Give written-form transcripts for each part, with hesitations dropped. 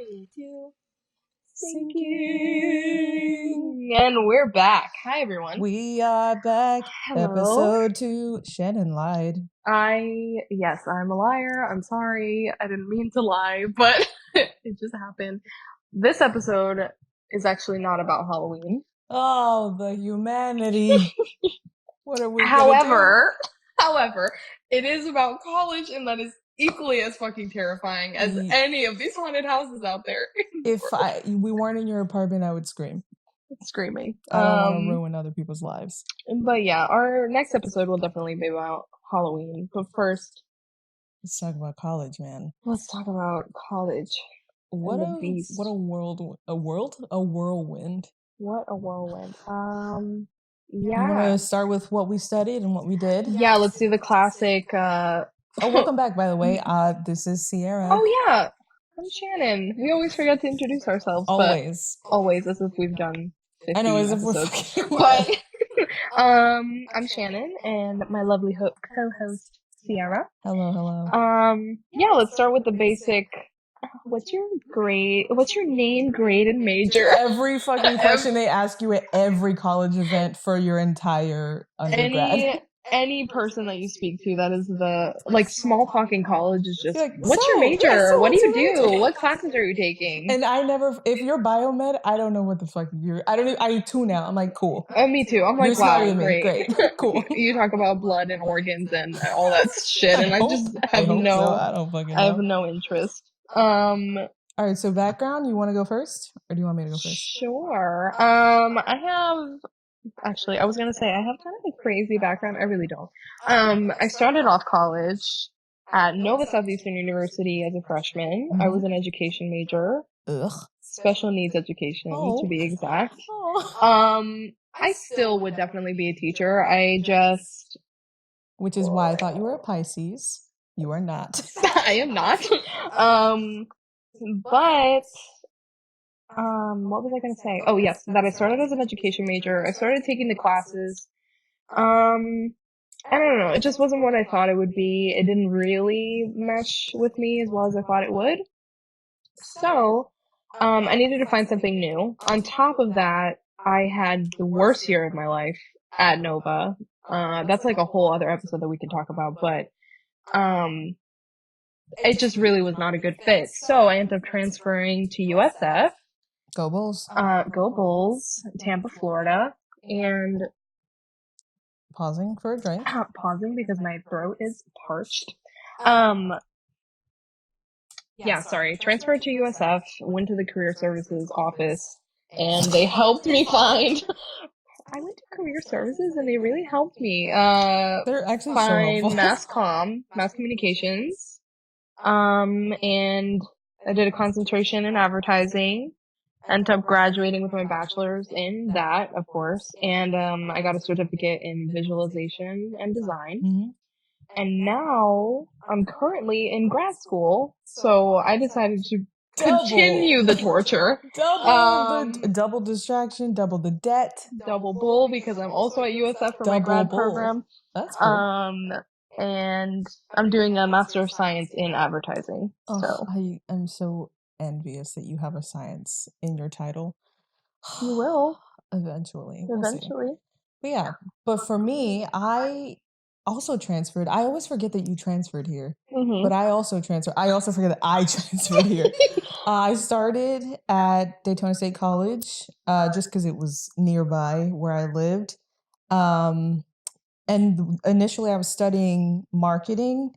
3, 2, sinking. And we're back. Hi, everyone. We are back. Hello. Episode 2. Shannon lied. Yes, I'm a liar. I'm sorry. I didn't mean to lie, but it just happened. This episode is actually not about Halloween. Oh, the humanity. What are we However, it is about college, and that is equally as fucking terrifying as any of these haunted houses out there. If we weren't in your apartment, I would scream. Screaming. I don't want to ruin other people's lives. But yeah, our next episode will definitely be about Halloween. But first, let's talk about college, man. Let's talk about college. What a whirlwind. What a whirlwind. Yeah. You want to start with what we studied and what we did? Yeah, let's do the classic. Oh, welcome back, by the way. This is Ceara. Oh yeah, I'm Shannon. We always forget to introduce ourselves. Always, as if we've done 50 I know, as episodes. But I'm Shannon, and my lovely co-host Ceara. Hello. Yeah, let's start with the basic. What's your name, grade, and major? Every fucking question they ask you at every college event for your entire undergrad. Any person that you speak to that is small talk in college is just, like, what's your major? Yeah, what do you do? What classes are you taking? And if you're biomed, I don't know what the fuck I tune out. I'm like, cool. Me too. I'm like, wow, great. Cool. You talk about blood and organs and all that shit, and I have no interest. All right, so background, you want to go first, or do you want me to go first? Sure. Actually, I was gonna say I have kind of a crazy background. I really don't. I started off college at Nova Southeastern University as a freshman. Mm-hmm. I was an education major. Ugh. Special needs education, to be exact. I still would definitely be a teacher. Which is why I thought you were a Pisces. You are not. I am not. But what was I going to say? Oh, yes, that I started as an education major. I started taking the classes. I don't know. It just wasn't what I thought it would be. It didn't really mesh with me as well as I thought it would. So, I needed to find something new. On top of that, I had the worst year of my life at Nova. That's like a whole other episode that we can talk about, but, it just really was not a good fit. So I ended up transferring to USF. Go Bulls. Go Bulls, Tampa, Florida, and pausing for a drink. Pausing because my throat is parched. Transferred to USF, went to the career services office, and they helped me find. I went to career services, and they really helped me. They're actually find mass communications. And I did a concentration in advertising. Ended up graduating with my bachelor's in that, of course, and I got a certificate in visualization and design. Mm-hmm. And now I'm currently in grad school, so I decided to continue the torture. Double distraction, double the debt. Double bull, because I'm also at USF for my grad program. That's cool. And I'm doing a Master of Science in advertising. So I am so envious that you have a science in your title. You will. Eventually. But yeah. But for me, I also transferred. I always forget that you transferred here. Mm-hmm. But I also transferred. I also forget that I transferred here. I started at Daytona State College just because it was nearby where I lived. And initially I was studying marketing.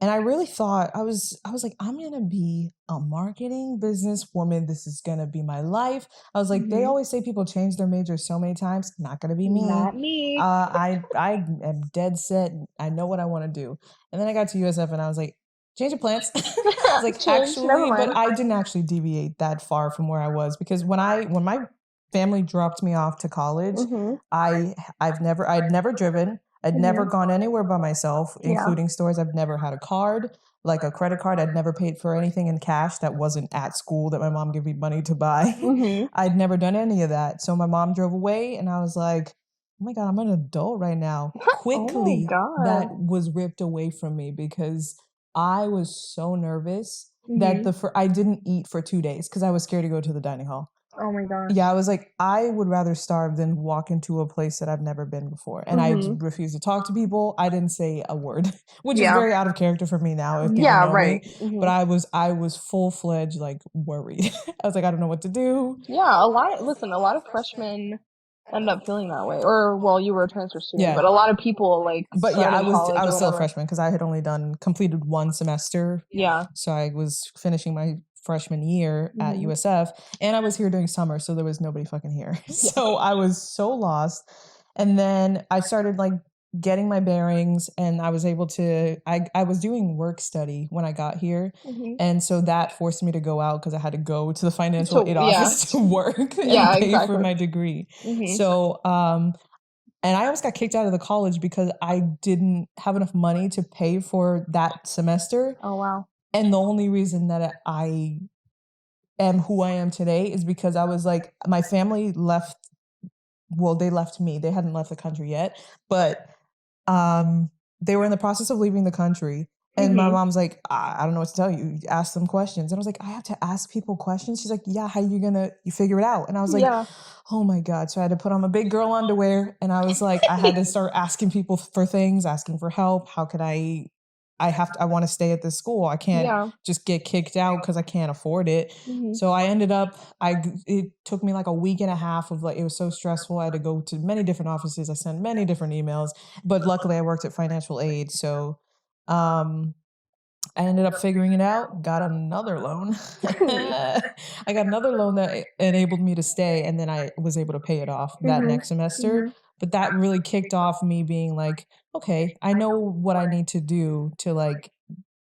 And I really thought, I was like, I'm going to be a marketing businesswoman. This is going to be my life. I was like, They always say people change their major so many times. Not going to be me. Not me. I am dead set. I know what I want to do. And then I got to USF and I was like, change of plans. I was like, but I didn't actually deviate that far from where I was, because when my family dropped me off to college, I'd never driven. I'd never gone anywhere by myself, including stores. I've never had a card, like a credit card. I'd never paid for anything in cash that wasn't at school that my mom gave me money to buy. I'd never done any of that. So my mom drove away and I was like, oh my God, I'm an adult right now. Quickly, that was ripped away from me because I was so nervous. that Mhm. I didn't eat for 2 days because I was scared to go to the dining hall. Oh my Yeah, gosh. I was like, I would rather starve than walk into a place that I've never been before. And I Mhm. refused to talk to people. I didn't say a word, which is Yeah. very out of character for me now if people Yeah, know right. me. But Mhm. I was full-fledged like worried. I was like, I don't know what to do. Yeah, listen, a lot of freshmen end up feeling that way. Or, well, you were a transfer student, Yeah. but a lot of people, like, But yeah, I starting was college I or was still a whatever. freshman because I had only completed one semester. Yeah. So I was finishing my freshman year at Mhm. USF and I was here during summer, so there was nobody fucking here. Yeah. So I was so lost. And then I started like getting my bearings and I was able to I was doing work study when I got here. Mhm. And so that forced me to go out because I had to go to the financial So, aid yeah. office to work and Yeah, pay for exactly. my degree. Mhm. So and I almost got kicked out of the college because I didn't have enough money to pay for that semester. Oh, wow. And the only reason that I am who I am today is because I was like, my family left. Well, they left me. They hadn't left the country yet, but um, they were in the process of leaving the country. And my Mhm. mom's like, I don't know what to tell you. Ask them questions. And I was like, I have to ask people questions. She's like, yeah, how you figure it out? And I was like, Yeah. oh my God. So I had to put on my big girl underwear. And I was like, I had to start asking people for things, asking for help. How could I want to stay at this school. I can't Yeah. just get kicked out because I can't afford it. Mhm. So I ended up, it took me like a week and a half of like, it was so stressful. I had to go to many different offices. I sent many different emails, but luckily I worked at financial aid. So, I ended up figuring it out, got another loan. I got another loan that enabled me to stay, and then I was able to pay it off that Mhm. next semester. Mhm. But that really kicked off me being like, okay, I know what I need to do to like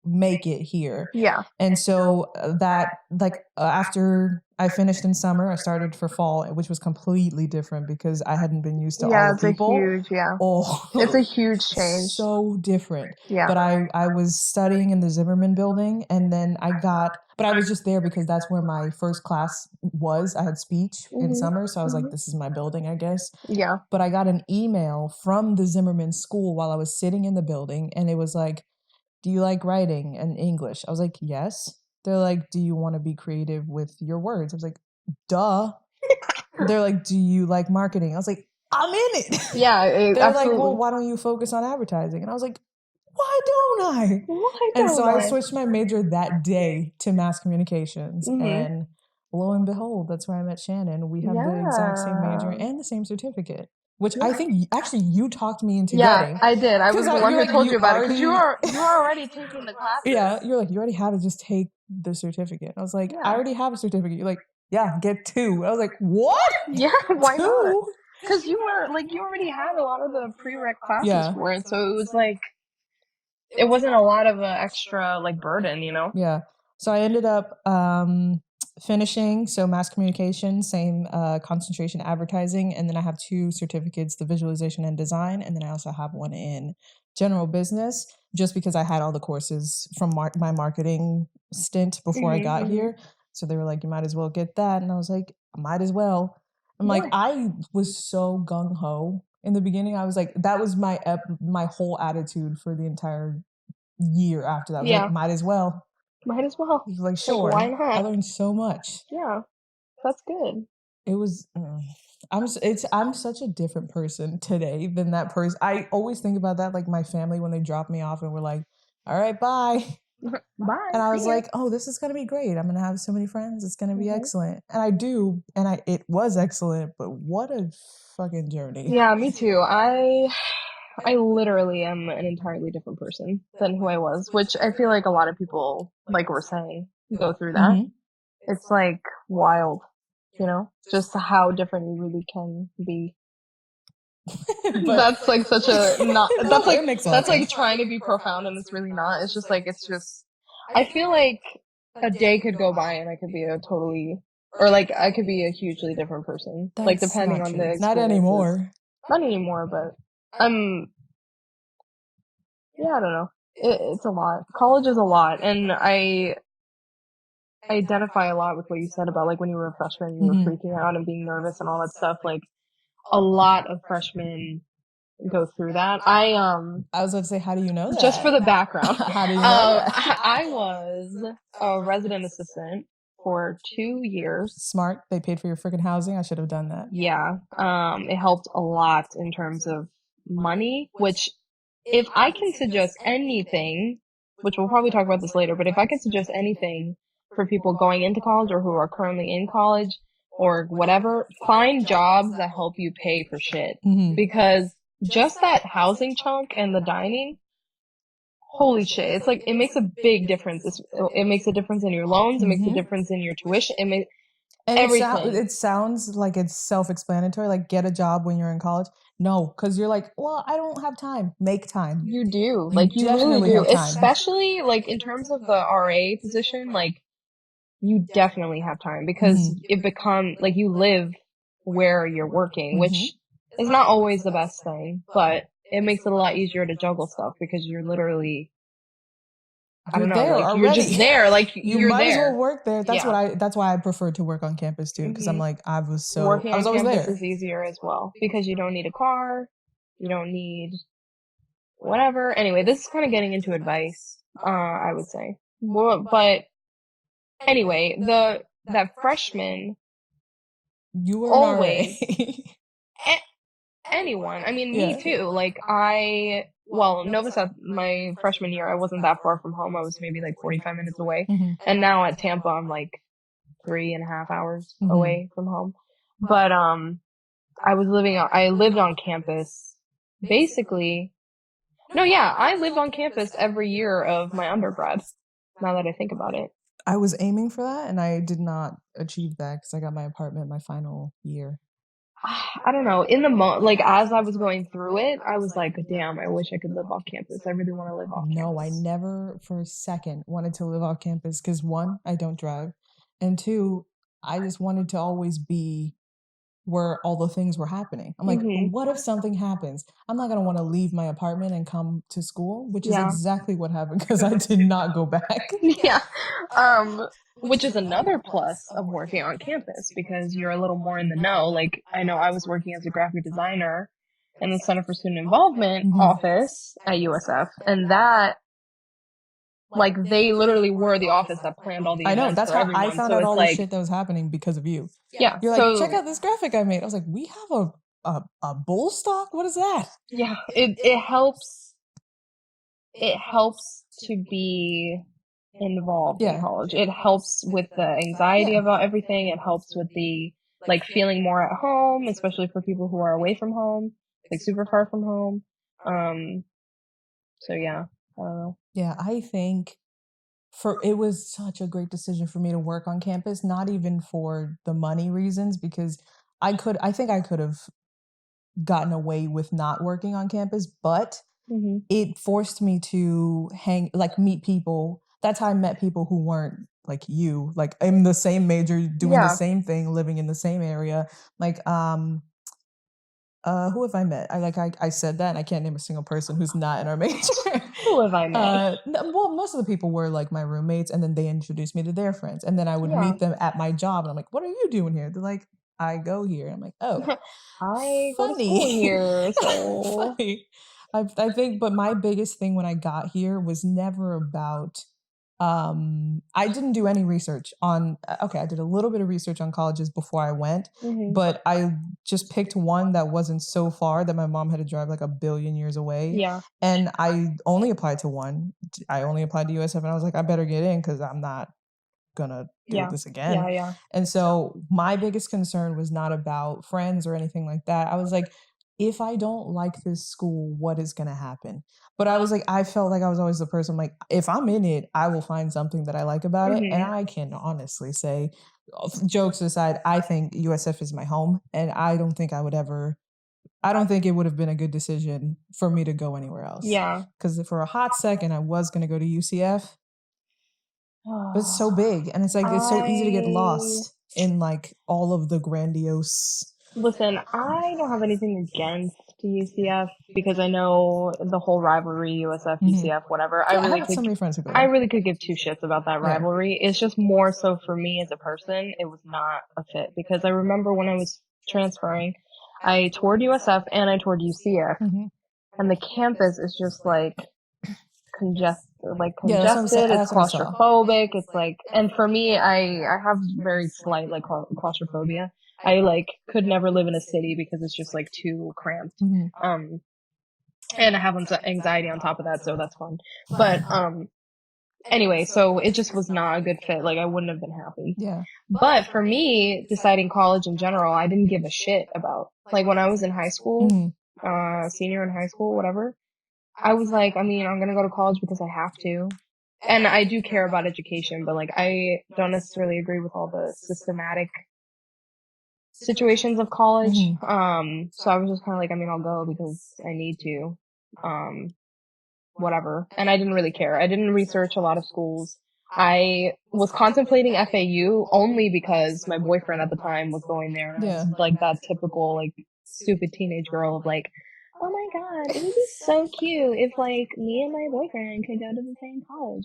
make it here. Yeah. And so after I finished in summer, I started for fall, which was completely different because I hadn't been used to all Yeah, the it's a people. huge, yeah. It's Oh, a huge change. so different. Yeah. But I was studying in the Zimmerman building and then but I was just there because that's where my first class was. I had speech in Mhm. summer, so I was like, Mhm. this is my building, I guess. Yeah. But I got an email from the Zimmerman school while I was sitting in the building and it was like, do you like writing and English? I was like, yes. They're like, do you want to be creative with your words? I was like, duh. They're like, do you like marketing? I was like, I'm in it. Yeah, They're like, well, absolutely. why don't you focus on advertising? And I was like, why don't I? Why And so don't I I? switched my major that day to mass communications. Mhm. And lo and behold, that's where I met Shannon. We have the exact same major Yeah. and the same certificate, which I Yeah. think actually you talked me into Yeah, getting. I did. I Because was the one you're who like, told you you about it because already, you are already taking the yeah, classes. you're like, you already had to just take the certificate. I was like, I Yeah. already have a certificate. You're like, yeah, get two. I was like, what? Yeah, why not? Two? Because you already had a lot of the prereq classes Yeah. for it, so it was like it wasn't a lot of extra like burden, you know? Yeah. So I ended up finishing so mass communication, same concentration advertising, and then I have two certificates, the visualization and design, and then I also have one in general business, just because I had all the courses from my marketing stint before I Mhm. got Mhm. here. So they were like, you might as well get that, and I was like, I might as well. I'm like, Yeah. I was so gung ho in the beginning. I was like, that was my whole attitude for the entire year after that. I was like, Yeah. might as well. Might as well. Like, Like, why sure. I not? learned so much. Yeah, that's good. It was. I'm such a different person today than that person. I always think about that, like my family when they drop me off and we're like, "All right, bye," Bye. and I was See ya. like, "Oh, this is gonna be great. I'm gonna have so many friends. It's gonna be Mhm. excellent." And I do, and it was excellent. But what a fucking journey. Yeah, me too. I literally am an entirely different person than who I was, which I feel like a lot of people, like we're saying, go through that. Hmm. It's like wild, you know, just how different you really can be. But That's like such a not, no, it makes a lot of that's like sense. trying to be profound and it's really not. It's just like, it's just, I feel like a day could go by and I could be a totally, or like I could be a hugely different person, like That's depending not on the true. Not experiences. anymore. Not anymore, but yeah, I don't know. It's a lot. College is a lot, and I identify a lot with what you said about like when you were a freshman, you were Hmm. freaking out and being nervous and all that stuff. Like a lot of freshmen go through that. I was about to say, how do you know Just for that? the background, How do you know that? I was a resident assistant for 2 years. Smart. They paid for your freaking housing. I should have done that. Yeah, it helped a lot in terms of money, which if I can suggest anything, which we'll probably talk about this later, but if I can suggest anything for people going into college or who are currently in college or whatever, find jobs that help you pay for shit. Mm-hmm. Because just that housing chunk and the dining, holy shit, it's like, it makes a big difference. It makes a difference in your loans, it makes a Mm-hmm. difference in your tuition, it makes And everything. it sounds like it's self-explanatory, like get a job when you're in college. No, because you're like, well, I don't have time. Make time. You do. You Like, you literally definitely do. have time. Especially, like, in terms of the RA position, like, you definitely have time because Mm-hmm. it become like you live where you're working, Mm-hmm. which is not always the best thing, but it makes it a lot easier to juggle stuff because you're literally, I You're don't know, there like you're just already. there, like You you're might as well there. work there. Yeah. That's why I prefer to work on campus too, because I'm hmm like, Working I was on always campus there. is easier as well because you don't need a car, you don't need whatever. Anyway, this is kind of getting into advice, I would say. Well, but anyway, that freshman You were an always RA. anyone. I mean, me Yeah. too. Like well, Nova South, my freshman year, I wasn't that far from home. I was maybe like 45 minutes away. Mm-hmm. And now at Tampa, I'm like 3.5 hours Mm-hmm. away from home. But, I lived on campus basically. No, yeah, I lived on campus every year of my undergrad. Now that I think about it. I was aiming for that, and I did not achieve that because I got my apartment my final year. I don't know. Like as I was going through it, I was like, damn, I wish I could live off campus. I really want to live off No, I campus. never for a second wanted to live off campus because one, I don't drive, and two, I just wanted to always be where all the things were happening. I'm like, hmm what if something happens? I'm not gonna want to leave my apartment and come to school, which is Yeah. exactly what happened because I did not go back. Yeah. Um, which is another plus of working on campus because you're a little more in the know. Like, I know I was working as a graphic designer in the Center for Student Involvement Mhm. office at USF, and like, they literally were the office that planned all the I know. events That's for how I everyone. found So out it's all the like, shit that was happening because of you. yeah, You're like, check so, out this graphic I made. I was like, we have a bull stock? What is that? yeah, it helps to be involved in Yeah. college. It helps with the anxiety Yeah. about everything. It helps with the like feeling more at home, especially for people who are away from home, like super far from home. Um, so yeah, I don't know. Yeah, I think for it was such a great decision for me to work on campus, not even for the money reasons, because I think I could have gotten away with not working on campus, but hmm it forced me to meet people. That's how I met people who weren't like you, like in the same major, doing the Yeah, same thing, living in the same area. Like, who have I met? I said that and I can't name a single person who's not in our major. who have I met? Well, most of the people were like my roommates, and then they introduced me to their friends, and then I would Yeah, meet them at my job, and I'm like, "What are you doing here?" They're like, "I go here." I'm like, "Oh, I go to school funny, here, so funny." I think, but my biggest thing when I got here was never about. I didn't do any research on. Okay, I did a little bit of research on colleges before I went, hmm but I just picked one that wasn't so far that my mom had to drive like a billion years away. yeah, And I only applied to one. I only applied to USF, and I was like, I better get in because I'm not gonna do yeah, this again. yeah. And so my biggest concern was not about friends or anything like that. I was like, if I don't like this school, what is gonna happen? But I was like, I felt like I was always the person like, if I'm in it, I will find something that I like about it. And hmm I can honestly say, jokes aside, I think USF is my home, and I don't think it would have been a good decision for me to go anywhere else. Yeah. Because for a hot second, I was going to go to UCF, but it's so big, and it's like it's so easy to get I lost in like all of the grandiose. Listen, I don't have anything against UCF because I know the whole rivalry, USF, Mhm. UCF, whatever. Yeah, I have so many friends who go I there. really could give two shits about that Yeah. rivalry. It's just more so for me as a person, it was not a fit because I remember when I was transferring, I toured USF and I toured UCF, Mm-hmm. and the campus is just like Yeah, that's what I'm saying. congested. It's That's what I saw. claustrophobic. It's like, and for me, I have very slight like claustrophobia. I like could never live in a city because it's just like too cramped. Mm-hmm. Um, and I have anxiety on top of that, so that's fun. But anyway, so it just was not a good fit. Like I wouldn't have been happy. Yeah. But for me, deciding college in general, I didn't give a shit about. Like when I was in high school, Mm-hmm. senior in high school, whatever, I was like, I mean, I'm gonna go to college because I have to. And I do care about education, but like I don't necessarily agree with all the systematic situations of college. Mm-hmm. So I was just kind of like, I mean, I'll go because I need to. Um, whatever. And I didn't really care. I didn't research a lot of schools. I was contemplating FAU only because my boyfriend at the time was going there, and I was Yeah. like that typical like stupid teenage girl of like, oh my god, it would be so cute if like me and my boyfriend could go to the same college.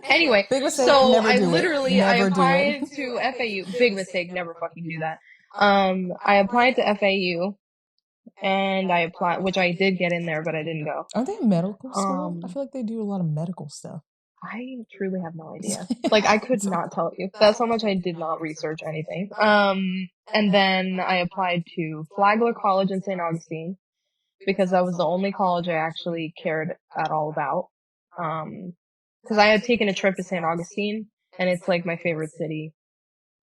Anyway, Big mistake. so Never do it. I Never do it. applied to FAU. Big mistake, never fucking do that. I applied to FAU and I applied, which I did get in there, but I didn't go. Aren't they a medical school? I Um, feel like they do a lot of medical stuff. I truly have no idea. Like, I could not tell you. That's how much I did not research anything. And then I applied to Flagler College in St. Augustine because that was the only college I actually cared at all about. Because I had taken a trip to St. Augustine, and it's like my favorite city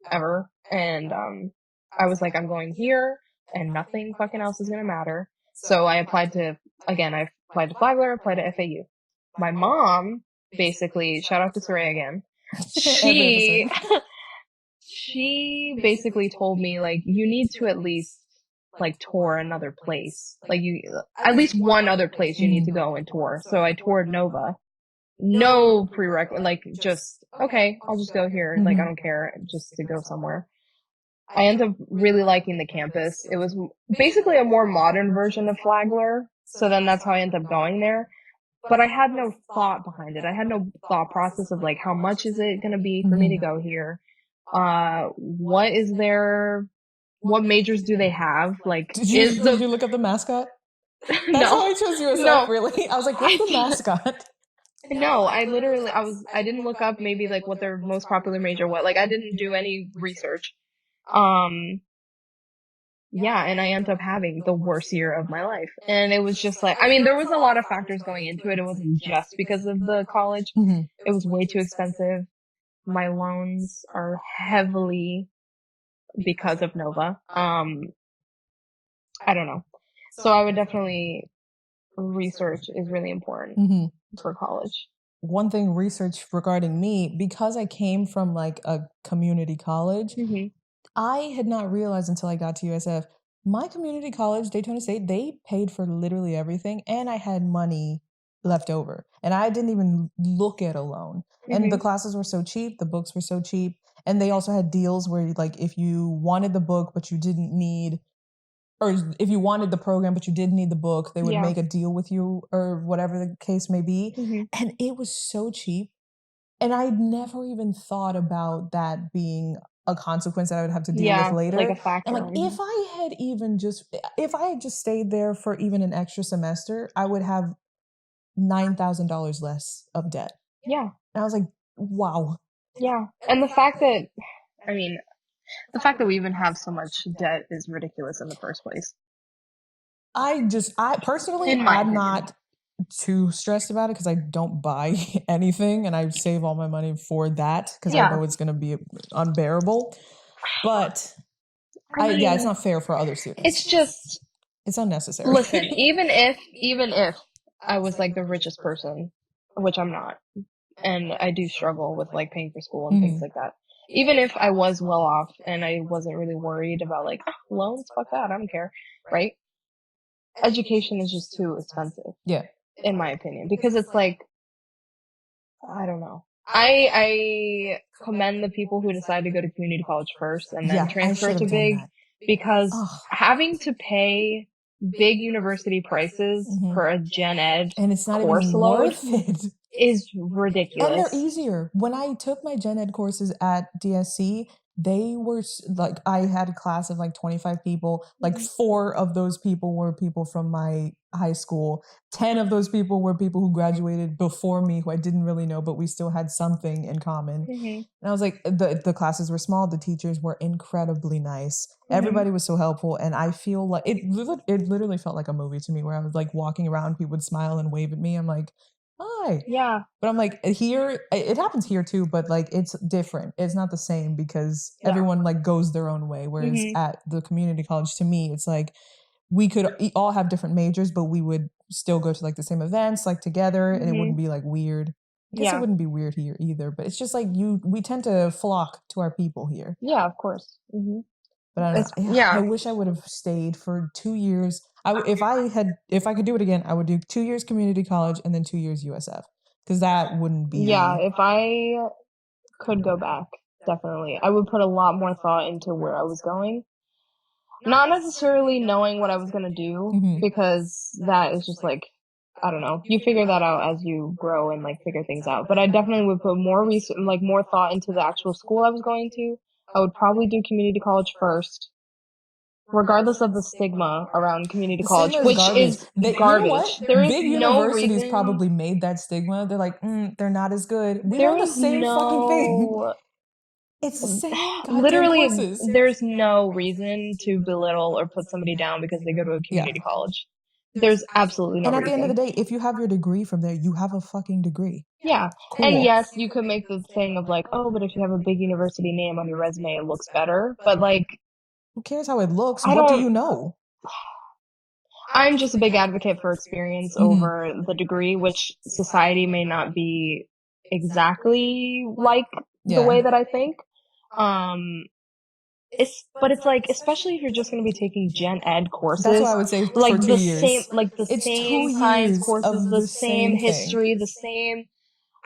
ever. And I was like, I'm going here, and nothing fucking else is gonna matter. So I applied to Flagler, applied to FAU. My mom, basically, shout out to Ceara again. Every episode. She she basically told me like you need to at least like tour another place. Like you at least one other place you need to go and tour. So I toured Nova. No prerequisite, like just okay, I'll just go here. Like I don't care, just to go somewhere. I ended up really liking the campus. It was basically a more modern version of Flagler. So then that's how I ended up going there. But I had no thought behind it. I had no thought process of like, how much is it going to be for me to go here? What majors do they have? Like, Did you look up the mascot? That's no, how I chose USF, no, really. I was like, what's the mascot? no, I didn't look up maybe like what their most popular major was. Like, I didn't do any research. Yeah, and I ended up having the worst year of my life. And it was just like, I mean, there was a lot of factors going into it. It wasn't just because of the college. It was way too expensive. My loans are heavily because of Nova. I don't know. So I would definitely research is really important for college. One thing research regarding me, because I came from like a community college, I had not realized until I got to USF, my community college, Daytona State, they paid for literally everything, and I had money left over. And I didn't even look at a loan. And the classes were so cheap, the books were so cheap, and they also had deals where like if you wanted the book but you didn't need, or if you wanted the program but you didn't need the book, they would Yeah. make a deal with you or whatever the case may be. And it was so cheap. And I'd never even thought about that being a consequence that I would have to deal with later. Like a factor. And like if I had just stayed there for even an extra semester, I would have $9,000 less of debt. Yeah. And I was like, wow. Yeah. And the fact that, I mean, the fact that we even have so much debt is ridiculous in the first place. I personally, I'm not too stressed about it because I don't buy anything and I save all my money for that because I know it's going to be unbearable. But yeah, it's not fair for other students. It's unnecessary. Listen, even if I was like the richest person, which I'm not, and I do struggle with like paying for school and things like that. Even if I was well off and I wasn't really worried about like loans, fuck that, I don't care, right? Education is just too expensive. Yeah. In my opinion, because it's like, I don't know. I commend the people who decide to go to community college first and then transfer to big, because having to pay big university prices for a gen ed and it's not course even load worth it is ridiculous. And they're easier. When I took my gen ed courses at DSC, they were like, I had a class of like 25 people, like Mhm. 4 of those people were people from my high school, 10 of those people were people who graduated before me who I didn't really know, but we still had something in common. Mhm. And I was like, the classes were small, the teachers were incredibly nice, Mhm. everybody was so helpful, and I feel like it literally felt like a movie to me where I was like walking around, people would smile and wave at me. I'm like, hi. Yeah. But I'm like, here, it happens here too, but like it's different. It's not the same because Yeah. everyone like goes their own way. Whereas Mhm. at the community college, to me, it's like we could all have different majors, but we would still go to like the same events, like together, and it wouldn't Mhm. be like weird. I guess it Yeah. wouldn't be weird here either, but it's just like we tend to flock to our people here. Yeah, of course. Mhm. But I don't know. It's Yeah, I yeah. wish I would have stayed for 2 years. If I could do it again, I would do 2 years community college and then 2 years USF because that wouldn't Yeah, be. if I could go back, definitely. I would put a lot more thought into where I was going. Not necessarily knowing what I was gonna do, Mhm. because that is just like, I don't know. You figure that out as you grow and like figure things out. But I definitely would put more research, like more thought into the actual school I was going to. I would probably do community college first, regardless of the stigma around community The college, stigma is which garbage. is You know garbage. what? There is Big no universities reason. probably made that stigma. They're like, they're not as good. We There learn the is same fucking thing. no It's the same goddamn literally, courses. there's no reason to belittle or put somebody down because they go to a Yeah. community college. There's absolutely no And at the end of the reason. day, if you have your degree from there, you have a fucking degree. Yeah. And Cool. yes, you could make the thing of like, oh, but if you have a big university name on your resume, it looks better. But like, Who cares how it looks? I What do don't, you know? I'm just a big advocate for experience Mhm. over the degree, which society may not be exactly like the Yeah. way that I think. Um, but it's like, especially if you're just going to be taking gen ed That's what I courses, would say like for 2 years. the It's same two science years courses, of the the same same thing. history, the same.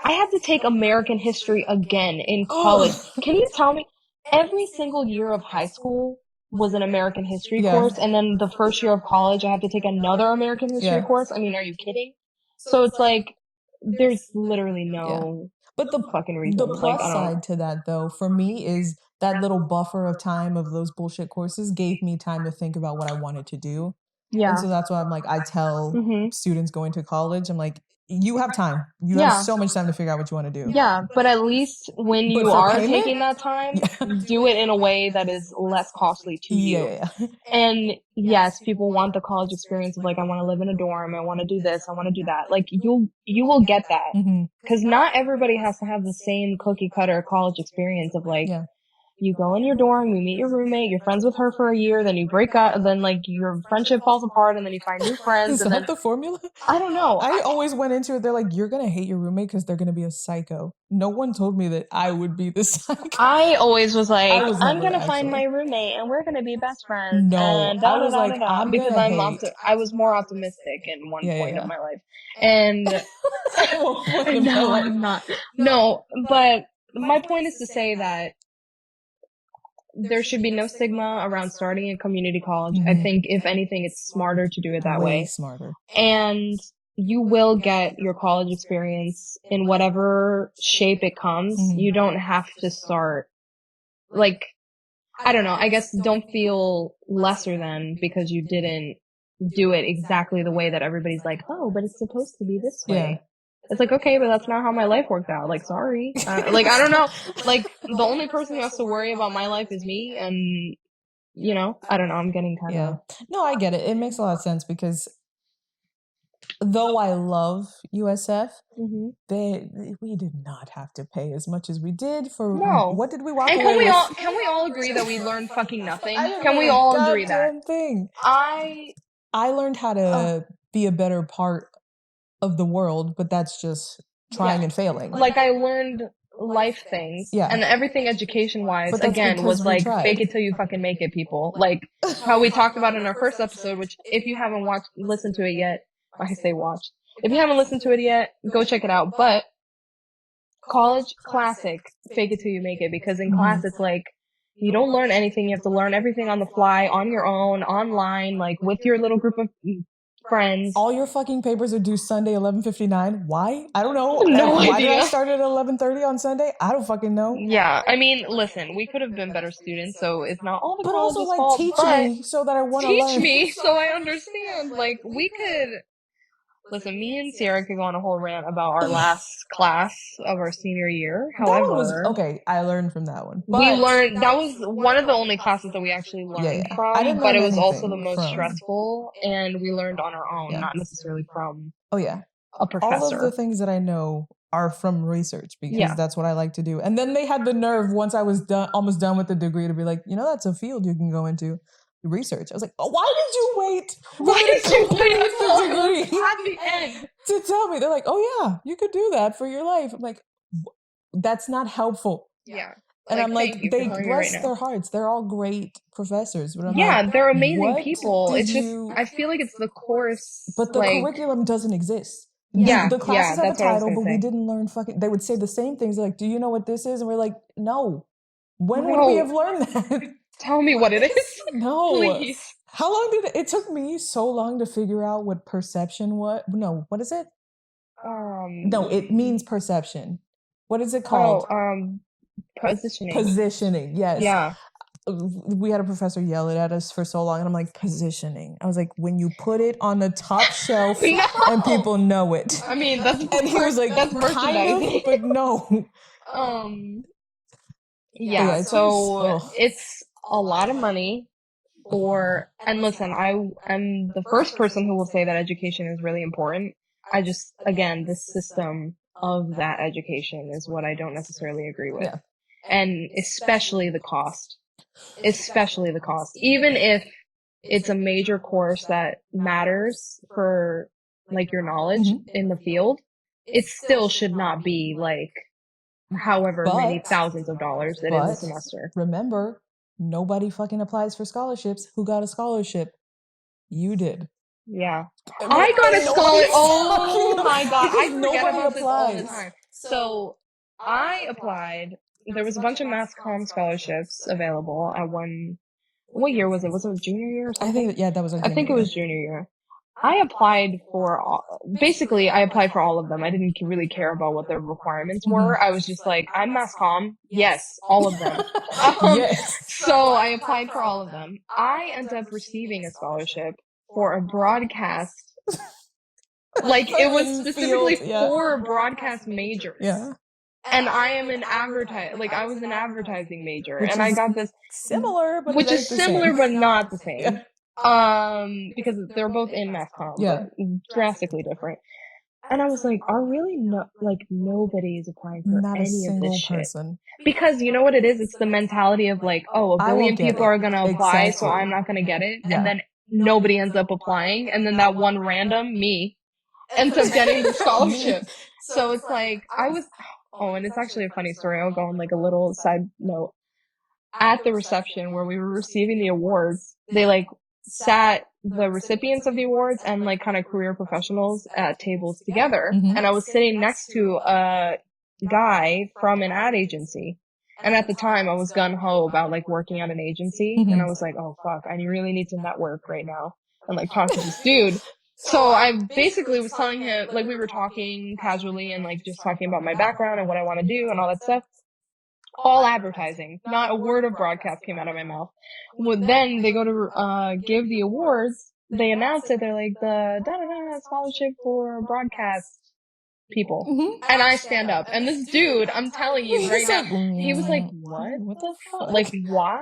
I had to take American history again in college. Ugh. Can you tell me? Every single year of high school was an American history Yeah. course, and then the first year of college, I have to take another American history Yeah. course. I mean, are you kidding? So it's like, there's literally Yeah. no But fucking the reason. Like, I plus don't. side to that though, for me is that little buffer of time of those bullshit courses gave me time to think about what I wanted to do. And Yeah. so that's why I'm like, I tell Mhm. students going to college, I'm like, you have time. You have Yeah. so much time to figure out what you want to do. Yeah, but at least when But you for are payment, taking that time, yeah. do it in a way that is less costly to Yeah, you. yeah, yeah. And yes, people want the college experience of like, I want to live in a dorm, I want to do this, I want to do that. Like, you will get that. Mhm. Because not everybody has to have the same cookie cutter college experience of like, Yeah. you go in your dorm, you meet your roommate, you're friends with her for a year, then you break up, and then like your friendship falls apart, and then you find new friends, Is and then that the formula? I don't know. I always went into it, they're like, you're gonna hate your roommate because they're gonna be a psycho. No one told me that I would be the psycho. I always was I like, was I'm never gonna find my actually. roommate and we're gonna be best friends No, and I da da was da da like, da I'm because gonna hate. I was more optimistic in one Yeah, point of yeah, my life. And yeah. At one point in my no, life. I'm not. No, but my point is to say that there should be no stigma around starting in community college. I Mhm. think if anything, it's smarter to do it that Way way. smarter. And you will get your college experience in whatever shape it comes. Mhm. You don't have to start like, I don't know, I guess don't feel lesser than because you didn't do it exactly the way that everybody's like, oh, but it's supposed to be this Yeah. way. It's like, okay, but that's not how my life worked out. Like, sorry. Like, I don't know. Like, the only person who has to worry about my life is me. And, I don't know. I'm getting kind Yeah. of. No, I get it. It makes a lot of sense because though I love USF, Mhm. we did not have to pay as much as we did for No. what did we walk And away with? can we all agree that we learned fucking I nothing? didn't Can learn we a all agree that? goddamn thing. I, I learned how uh, to be a better part of the world, but that's just trying yeah. and failing. Like I learned life things Yeah. and everything education wise But that's again because was we like fake tried. it till you fucking make it, people. Like how we talked about in our first episode, which if you haven't listened to it yet, I say watched. If you haven't listened to it yet, go check it out. But college classic, fake it till you make it, because in class Mhm. it's like you don't learn anything. You have to learn everything on the fly, on your own, online, like with your little group of friends. All your fucking papers are due Sunday 11:59. Why? I don't know. No Why did I idea. start at 11:30 on Sunday? I don't fucking know. Yeah, I mean, listen, we could have been better students, so it's not all the But also, college's like, fault, teach but me so that I want to teach learn. me so I understand. Like, we could, listen, me and Sierra could go on a whole rant about our last class of our senior year. That one was However, okay. I learned from that one. we But learned, that was one of the only classes that we actually learned yeah. I from, didn't but learn it was also the anything most from. stressful, and we learned on our own, Yeah. not necessarily from Oh, yeah. a All of the professor. things that I know are from research because Yeah. that's what I like to do. And then they had the nerve once I was almost done with the degree to be like, that's a field you can go into research. I was like, oh, why did you wait for Why me to did you complete wait the until degree at the end to tell me? They're like, oh yeah, you could do that for your life. I'm like, that's not helpful. Yeah. And I'm like, thank you for they telling me right bless now. their hearts. They're all great professors. But I'm Yeah, like, they're amazing what people. did It's just, you? I feel like it's the course, But the like, curriculum doesn't exist. yeah, The classes have a that's what I was title, gonna but we say. didn't learn fucking. They would say the same things like, "Do you know what this is?" And we're like, "No." When would we No. have learned that? Tell me what it is. No. Please. How long did it took me so long to figure out what perception was? No, what is it? No, it means perception. What is it called? Positioning. Positioning. Yes. Yeah. We had a professor yell it at us for so long, and I'm like, positioning. I was like, when you put it on the top shelf No! and people know it. I mean, that's And he was like, that's kind merchandising. of, but no. Yeah, it's so just, it's a lot of money for, and listen, I am the first person who will say that education is really important. I just, again, the system of that education is what I don't necessarily agree with. Yeah. And especially the cost. Especially the cost. Even if it's a major course that matters for, like, your knowledge in the field, it still should not be, like, however many thousands of dollars it is a semester. Remember, nobody fucking applies for scholarships. Who got a scholarship? You did. Yeah. I got a scholarship. Oh my god. I forget nobody about this all the applies. time. So I applied. There was a bunch of mass comm scholarships available at one. What year was it? Was it junior year or something? I think that was our I junior think it year. was junior year. I applied for basically I applied for all of them. I didn't really care about what their requirements were. I was just like, I'm mass comm. Yes, all of them. Yes. So I applied for all of them. I ended up receiving a scholarship for a broadcast. Like, it was specifically for broadcast majors. Yeah. And I am an I was an advertising major, Which and I got this similar, but which it is ain't the similar same. but not the same. Yeah. Because they're both in mass comm, Yeah. but drastically different. And I was like, are really nobody is applying for Not a any of single this shit? person. Because you know what it is? It's the mentality of like, oh, a I won't billion get people it. are gonna apply, so Exactly. I'm not gonna get it. Yeah. And then nobody ends up applying, and then that one random, me, ends up getting the scholarship. So it's like, oh, and it's actually a funny story. I'll go on like a little side note. At the reception where we were receiving the awards, they like sat the recipients of the awards and like kind of career professionals at tables together. Mhm. And I was sitting next to a guy from an ad agency. And at the time I was gung ho about like working at an agency. And I was like, oh fuck, I really need to network right now and like talk to this dude. So I basically was telling him, like, we were talking casually and like just talking about my background and what I want to do and all that stuff. All advertising. Not a word of broadcast came out of my mouth. Well, then they go to give the awards. They announce it. They're like, the da-da-da scholarship for broadcast people. And I stand up. And this dude, I'm telling you right now, he was like, what the fuck? Like, why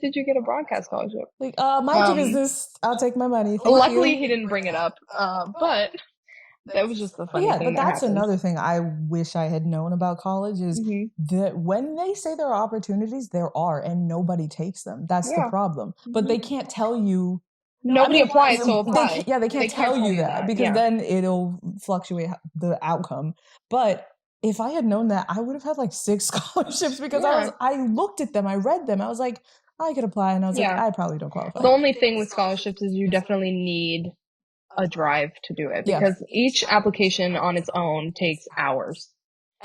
did you get a broadcast scholarship? Like, mind your business. I'll take my money. Thank luckily, you. he didn't bring it up. But that was just the funny thing. But that's happened. another thing I wish I had known about college is that when they say there are opportunities, there are, and nobody takes them. That's the problem. But they can't tell you. Nobody applies, so apply. They can't tell you that because then it'll fluctuate the outcome. But if I had known that, I would have had like 6 scholarships because I looked at them, I read them, I was like, I could apply, and I was like, I probably don't qualify. The only thing with scholarships is you definitely need a drive to do it because each application on its own takes hours.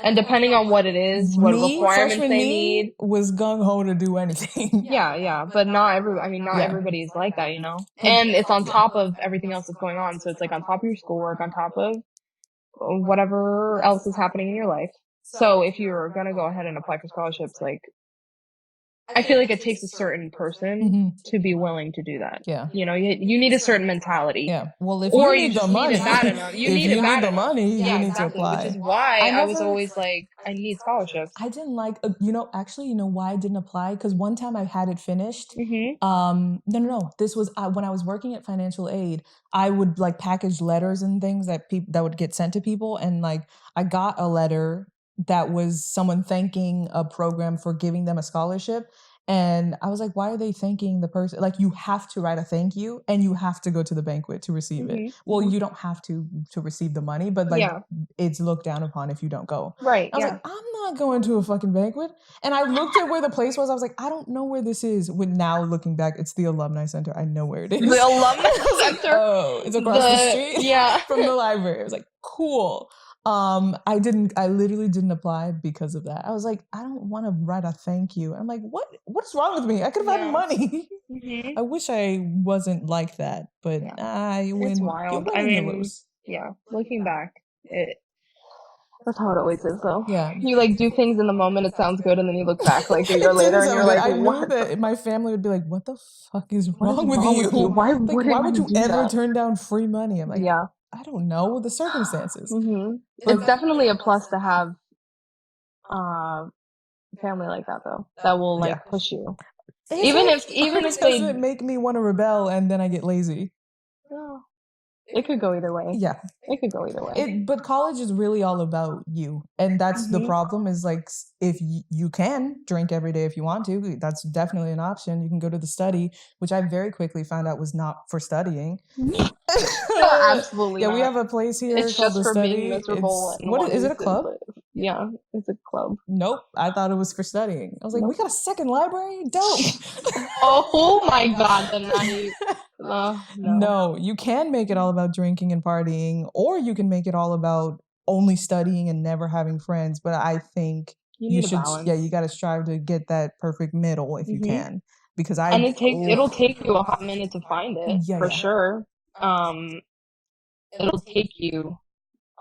And depending on what it is, what requirements freshman they need. was gung ho to do anything. Yeah, but not everybody's like that, you know? And it's on top of everything else that's going on. So it's like on top of your schoolwork, on top of whatever else is happening in your life. So if you're gonna go ahead and apply for scholarships, like, I feel like it takes a certain person to be willing to do that. Yeah. You know, you need a certain mentality. Yeah. Well, if Or you need the money, need it bad enough. You if need you it need bad the enough. money, Yeah, you need to exactly. apply. Which is why I was always like, I need scholarships. I didn't like, actually, you know why I didn't apply? Because one time I had it finished. No. This was when I was working at financial aid. I would like package letters and things that that would get sent to people, and like I got a letter that was someone thanking a program for giving them a scholarship. And I was like, why are they thanking the person? Like, you have to write a thank you and you have to go to the banquet to receive it. Well, you don't have to receive the money, but like, it's looked down upon if you don't go. Right. I was like, I'm not going to a fucking banquet. And I looked at where the place was. I was like, I don't know where this is. When now looking back, it's the Alumni Center. I know where it is. The Alumni Center? Oh, it's across the street from the library. I was like, cool. I literally didn't apply because of that. I was like, I don't want to write a thank you. I'm like, what's wrong with me? I could have had money. I wish I wasn't like that, but you win. It's wild. I mean, looking back, that's how it always is, though. Yeah. You like do things in the moment, it sounds good, and then you look back like a year later and you're like, I knew that my family would be like, what the fuck is wrong with you? Why why would you ever that? turn down free money? I'm like, I don't know the circumstances. It's definitely a plus to have family like that, though, that will like push you. Even if doesn't make me want to rebel and then I get lazy. No. It could go either way. Yeah. It could go either way. But college is really all about you. And that's the problem is like, if you can drink every day if you want to, that's definitely an option. You can go to the study, which I very quickly found out was not for studying. Absolutely Yeah, not. we have a place here it's called just the for study. Being miserable Is it a club? Yeah, it's a club. Nope, I thought it was for studying. I was like, we got a second library? Dope. Oh my god, the night. No, you can make it all about drinking and partying, or you can make it all about only studying and never having friends. But I think you should, you got to strive to get that perfect middle if you can, because it'll take you a hot minute to find it for sure. It'll take you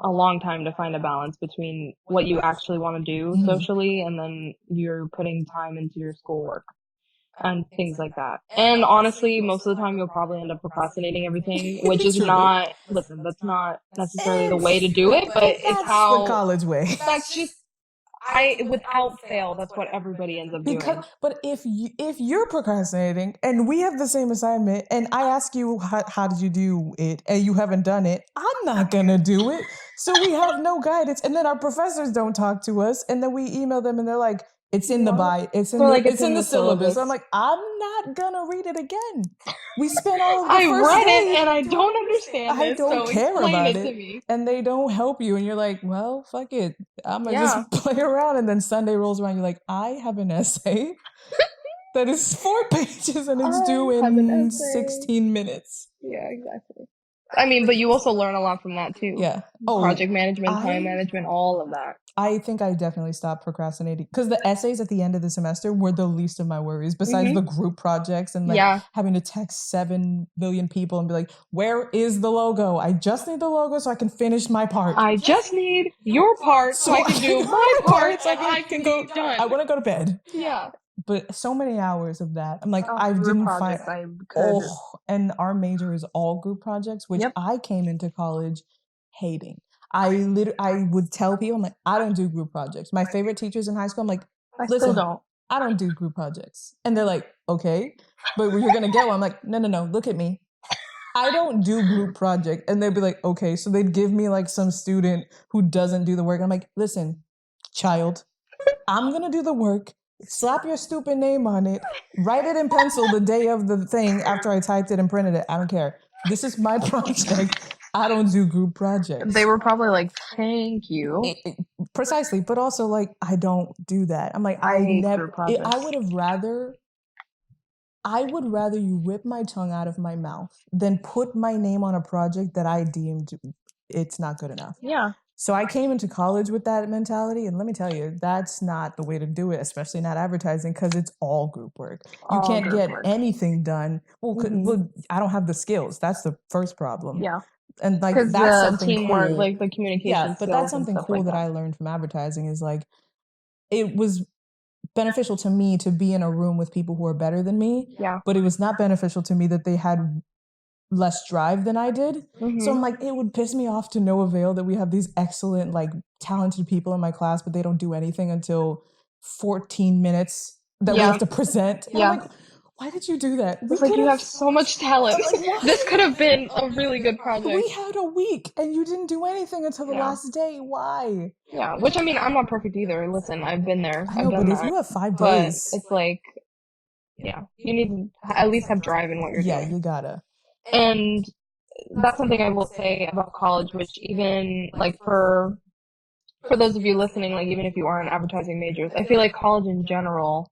a long time to find a balance between what you actually want to do socially and then you're putting time into your schoolwork and things like that. And honestly, most of the time you'll probably end up procrastinating everything, which is not, that's not necessarily the way to do it, but it's how the college way. That's just, without fail, that's what everybody ends up doing. But if you're procrastinating and we have the same assignment and I ask you how did you do it and you haven't done it, I'm not gonna do it. So we have no guidance, and then our professors don't talk to us, and then we email them and they're like, it's in the it's in the syllabus. I'm like, I'm not gonna read it again. We spent all of the I read it and I don't understand it. I don't care about it. And they don't help you, and you're like, well, fuck it. I'm gonna just play around, and then Sunday rolls around, you're like, I have an essay that is 4 pages and it's due in 16 minutes. Yeah, exactly. I mean, but you also learn a lot from that too. Yeah. Project management, time management, all of that. I think I definitely stopped procrastinating because the essays at the end of the semester were the least of my worries, besides the group projects and like having to text 7 million people and be like, where is the logo? I just need the logo so I can finish my part. I just need your part so I can do my part so I can go done. I want to go to bed. Yeah. But so many hours of that. I'm like, I didn't find. And our major is all group projects, which I came into college hating. I would tell people, I'm like, I don't do group projects. My favorite teachers in high school, I'm like, listen, I don't do group projects. And they're like, okay, but you're gonna get one. I'm like, no, look at me. I don't do group project. And they'd be like, okay. So they'd give me like some student who doesn't do the work. And I'm like, listen, child, I'm gonna do the work. Slap your stupid name on it. Write it in pencil the day of the thing after I typed it and printed it. I don't care. This is my project. I don't do group projects. They were probably like, thank you. Precisely. But also like, I don't do that. I'm like, I would rather you rip my tongue out of my mouth than put my name on a project that I deemed it's not good enough. Yeah. So I came into college with that mentality, and let me tell you, that's not the way to do it, especially not advertising, because it's all group work. You All can't group get work. anything done. Well, I don't have the skills. That's the first problem. Yeah. And like Because that's the something teamwork, cool. like the communication But that's skills and something stuff cool like that I learned from advertising is like it was beneficial to me to be in a room with people who are better than me. Yeah. But it was not beneficial to me that they had less drive than I did. So I'm like, it would piss me off to no avail that we have these excellent, like talented people in my class, but they don't do anything until 14 minutes that we have to present. And I'm like, why did you do that? It's like you have so much talent. Like, why? This could have been a really good project. We had a week and you didn't do anything until the last day. Why? Yeah, which I mean, I'm not perfect either. Listen, I've been there. I know, I've done but that. if you have 5 But days, it's like, yeah, you need to at least have drive in what you're doing. Yeah, you gotta. And that's something I will say about college, which even like for those of you listening, like even if you aren't advertising majors, I feel like college in general,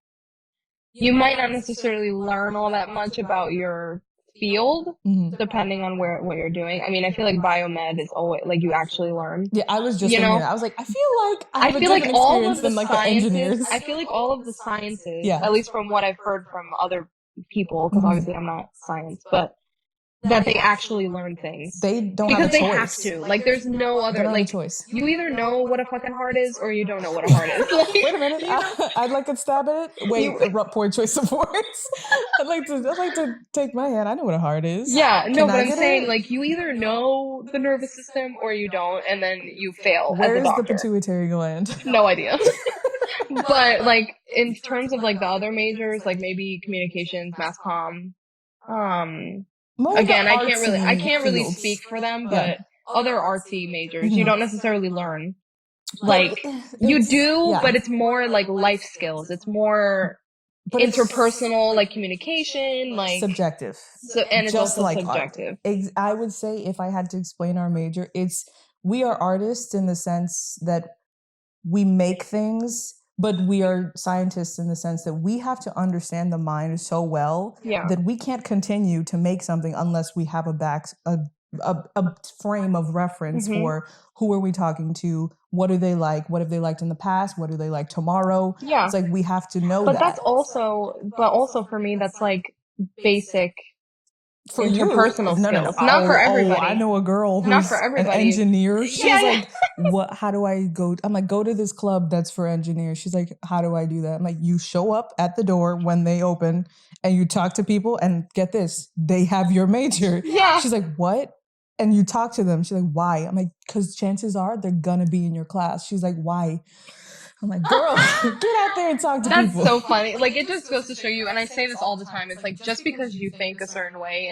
you might not necessarily learn all that much about your field, depending on what you're doing. I mean, I feel like biomed is always like you actually learn. Yeah, I was just thinking that. I was like, I feel like I have a feel like different all experience of the than like the sciences. engineers. I feel like all of the sciences, Yeah. at least from what I've heard from other people, because obviously I'm not science, but that they actually learn things. They don't because have a they choice. have to. Like, there's no other. They don't have a Like, choice. you either know what a fucking heart is, or you don't know what a heart is. Like, Wait a minute, I'd like to stab at it. Wait, poor choice of words. I'd like to take my hand. I know what a heart is. Yeah, no, but I'm get saying it? like you either know the nervous system or you don't, and then you fail as a Where's the doctor. pituitary gland? No idea. But like in terms of like the other majors, like maybe communications, mass comm, again, I can't really speak for them, but other artsy majors, you don't necessarily learn. Like you do, but it's more like life skills. It's more interpersonal, like communication, like subjective. and it's Just also like subjective. I would say if I had to explain our major, we are artists in the sense that we make things, but we are scientists in the sense that we have to understand the mind so well that we can't continue to make something unless we have a frame of reference for who are we talking to, what do they like, what have they liked in the past, what do they like tomorrow. It's like we have to know but that. That's also for me that's like basic for interpersonal you, skills. Not for everybody. I know a girl who's an engineer. She's like, what? How do I go? I'm like, go to this club that's for engineers. She's like, how do I do that? I'm like, you show up at the door when they open and you talk to people and get this, they have your major. Yeah. She's like, what? And you talk to them. She's like, why? I'm like, because chances are they're gonna be in your class. She's like, why? I'm like, girl, get out there and talk to people. That's so funny. Like, it just goes to show you, and I say this all the time, it's like, just because you think a certain way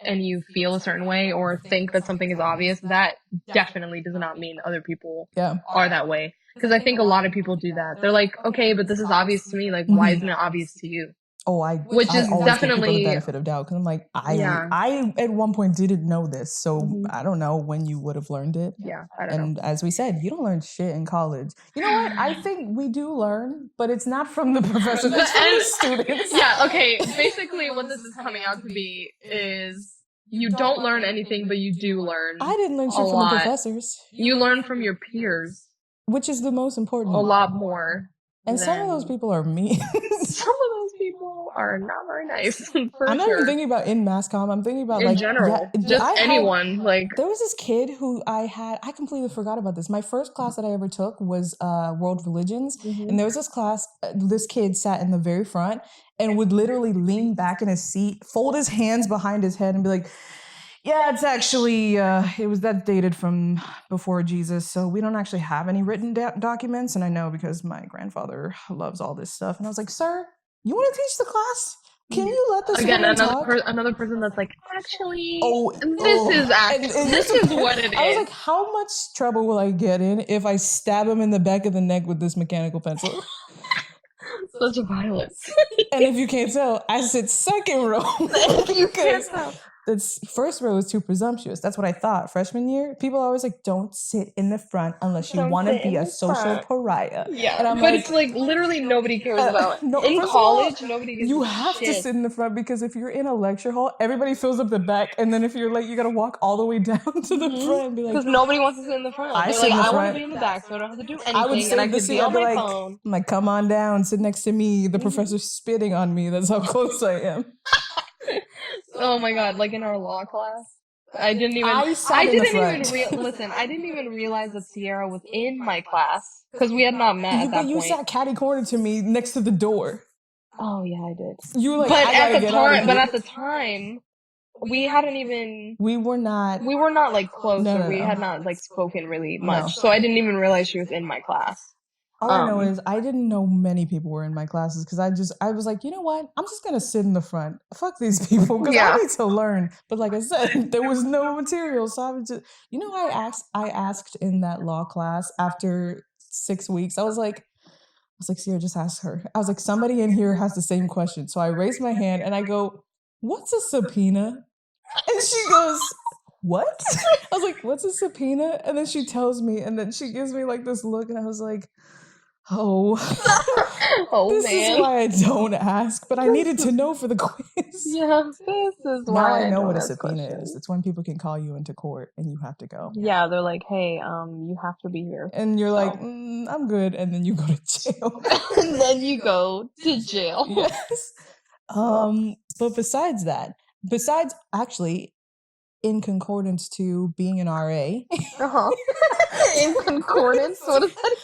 and you feel a certain way or think that something is obvious, that definitely does not mean other people are that way. Because I think a lot of people do that. They're like, okay, but this is obvious to me. Like, why isn't it obvious to you? Which is always definitely give people the benefit of doubt because I'm like, I at one point didn't know this, so I don't know when you would have learned it. Yeah, I don't know. As we said, you don't learn shit in college. You know what? I think we do learn, but it's not from the professors, it's from the students. Yeah, okay. Basically, what this is coming out to be is you don't learn anything, but you do learn. I didn't learn shit from the professors. You learn from your peers, which is the most important. A lot more. And some of those people are mean. Some of those people are not very nice. I'm not even thinking about in mass comm. I'm thinking about in general, just anyone. Like there was this kid who I completely forgot about this. My first class that I ever took was world religions, and there was this class. This kid sat in the very front and would literally lean back in his seat, fold his hands behind his head, and be like, yeah, it's actually, that's dated from before Jesus, so we don't actually have any written documents, and I know because my grandfather loves all this stuff. And I was like, sir, you want to teach the class? Can you let this woman talk? Another person that's like, actually, this is what it is. I was like, how much trouble will I get in if I stab him in the back of the neck with this mechanical pencil? Such a violence. And if you can't tell, I sit second row. You can't tell. That's first row is too presumptuous. That's what I thought. Freshman year, people are always like, don't sit in the front unless you Don't want to sit be in a the social front. pariah. Yeah, And I'm but like, it's like literally nobody cares about it. no, In first of all, college, nobody gives you a have to shit. sit in the front because if you're in a lecture hall, everybody fills up the back, and then if you're late, you gotta walk all the way down to the front and be like, Because nobody wants to sit in the front. I They're sit like, in the I want to front. be in the back, so I don't have to do I would anything, and I save the could be seat. I'd on be my like, phone. I'm like, come on down, sit next to me. The professor's spitting on me. That's how close I am. Oh my god, like in our law class. I didn't even listen, I didn't even realize that Ceara was in my class because we had not met at But that you point. sat catty corner to me next to the door. Oh yeah, I did. You were like, But I gotta get out of here. But at the time, we hadn't even we were not like close, or we had not like spoken really much. So I didn't even realize she was in my class. All I know is I didn't know many people were in my classes because I was like, you know what? I'm just gonna sit in the front. Fuck these people because I need to learn. But like I said, there was no material, so I was just, I asked in that law class after 6 weeks. I was like, Ceara, just ask her. I was like, somebody in here has the same question. So I raised my hand and I go, what's a subpoena? And she goes, what? I was like, what's a subpoena? And then she tells me, and then she gives me like this look, and I was like, oh, this is why I don't ask, but I needed to know for the quiz. Yeah, this is why now I know what a subpoena is. It's when people can call you into court and you have to go. Yeah, they're like, hey, you have to be here. And you're like, I'm good, and then you go to jail. And then you go to jail. Yes. But besides actually, in concordance to being an RA. In concordance? What is that?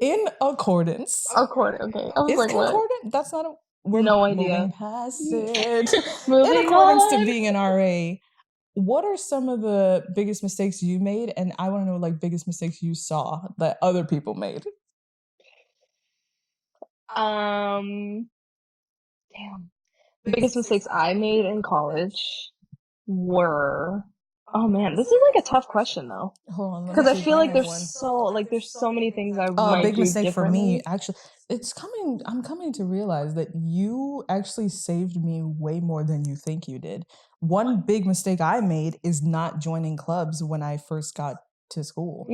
In accordance. Accordant, okay. I was is like, concordant? What? That's not a. We're no idea. Moving past it. Moving in accordance on. to being an RA, what are some of the biggest mistakes you made? And I want to know, like, biggest mistakes you saw that other people made. Damn. The biggest mistakes I made in college were. Oh man, this is like a tough question though. Hold on, because I feel like there's so many things I might big do mistake for differently. me. Actually, I'm coming to realize that you actually saved me way more than you think you did. One big mistake I made is not joining clubs when I first got to school.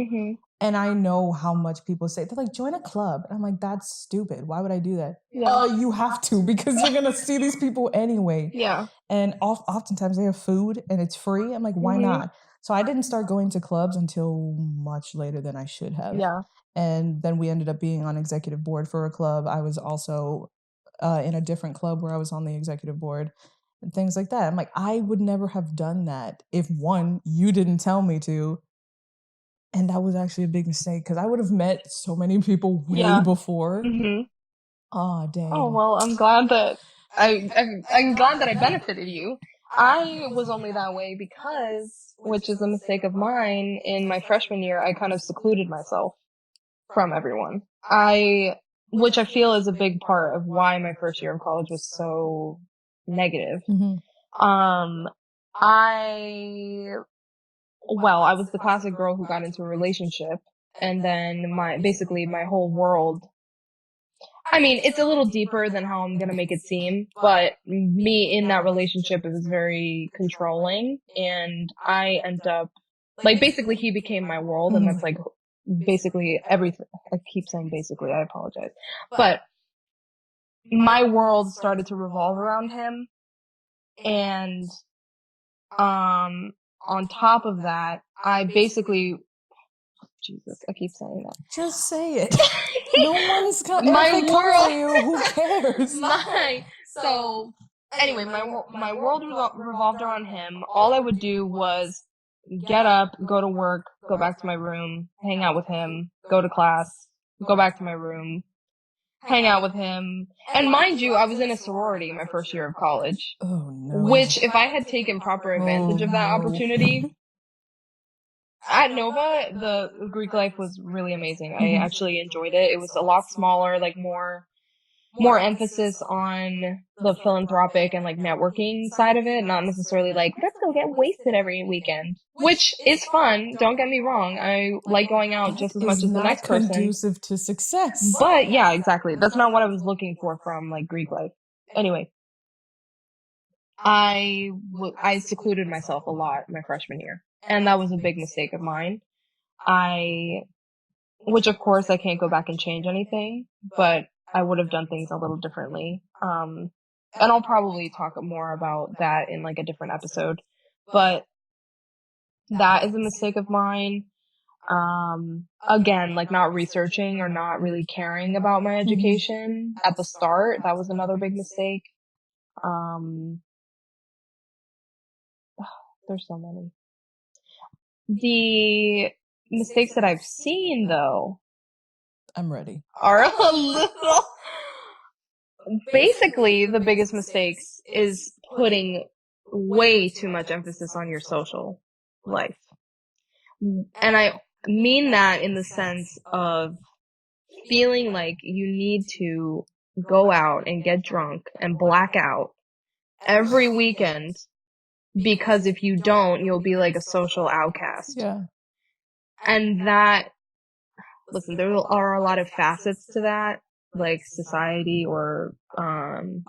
And I know how much people say, they're like, join a club. And I'm like, that's stupid. Why would I do that? Yeah. You have to, because you're going to see these people anyway. Yeah. And oftentimes they have food and it's free. I'm like, why not? So I didn't start going to clubs until much later than I should have. Yeah. And then we ended up being on executive board for a club. I was also in a different club where I was on the executive board and things like that. I'm like, I would never have done that if, one, you didn't tell me to. And that was actually a big mistake because I would have met so many people way before. Oh, dang. Oh, well, I'm glad that I'm glad that I benefited you. I was only that way because, which is a mistake of mine, in my freshman year, I kind of secluded myself from everyone. Which I feel is a big part of why my first year of college was so negative. I was the classic girl who got into a relationship, and then my whole world. I mean, it's a little deeper than how I'm gonna make it seem, but me in that relationship, it was very controlling, and I end up, like, basically he became my world, and that's like, basically everything. I keep saying basically, I apologize. But my world started to revolve around him, and, on top of that, I basically, Jesus, I keep saying that. Just say it. No one's coming for you. Who cares? So, anyway, my world revolved around him. All I would do was get up, go to work, go back to my room, hang out with him, go to class, go back to my room, hang out with him. And mind you, I was in a sorority my first year of college. Oh, no. Which, if I had taken proper advantage of that opportunity, at Nova, the Greek life was really amazing. I actually enjoyed it. It was a lot smaller, like more emphasis on the philanthropic and like networking side of it, not necessarily like, let's go get wasted every weekend. Which is fun, don't get me wrong. I like going out just as much as the next person. Conducive to success. But yeah, exactly. That's not what I was looking for from like Greek life. Anyway. I secluded myself a lot my freshman year, and that was a big mistake of mine. I, which of course I can't go back and change anything, but I would have done things a little differently. And I'll probably talk more about that in like a different episode, but that is a mistake of mine. Again, like not researching or not really caring about my education at the start. That was another big mistake. There's so many. The mistakes that I've seen, though, I'm ready. are a little. Basically, the biggest mistakes is putting way too much emphasis on your social life. And I mean that in the sense of feeling like you need to go out and get drunk and black out every weekend, because if you don't, you'll be like a social outcast. Yeah. And that, listen, there are a lot of facets to that, like society or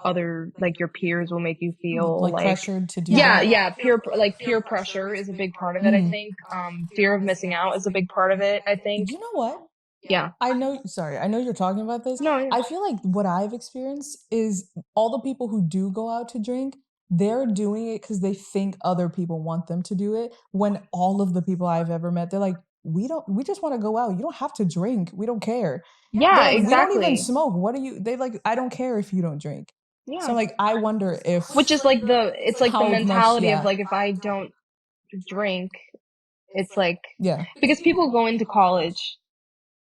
other, like your peers will make you feel like pressured to do yeah, that. yeah, peer pressure is a big part of it, I think. Fear of missing out is a big part of it, I think. You know what? Yeah. I know you're talking about this. No, yeah. I feel like what I've experienced is all the people who do go out to drink, they're doing it because they think other people want them to do it. When all of the people I've ever met, they're like, we just want to go out. You don't have to drink. We don't care. Yeah, They're like, exactly. we don't even smoke. What are you? They like, I don't care if you don't drink. Yeah. So like, I wonder if, which is like it's like the mentality of like, if I don't drink, it's like, yeah, because people go into college.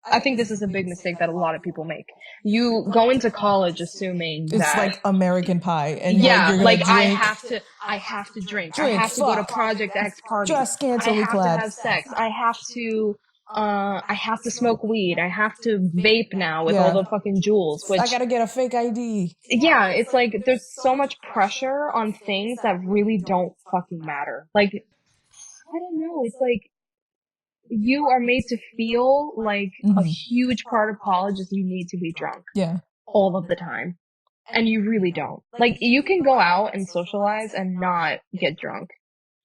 I think this is a big mistake that a lot of people make. You go into college assuming it's that like American Pie, and yeah, you're like gonna drink. I have to drink. Drink, I have to go to fuck. Project X parties. Dress scantily I have clad. to have sex. I have to smoke weed. I have to vape now with all the fucking jewels. Which I gotta get a fake ID. yeah, it's like there's so much pressure on things that really don't fucking matter. Like, I don't know. It's like you are made to feel like a huge part of college is you need to be drunk. Yeah. All of the time. And you really don't. Like, you can go out and socialize and not get drunk.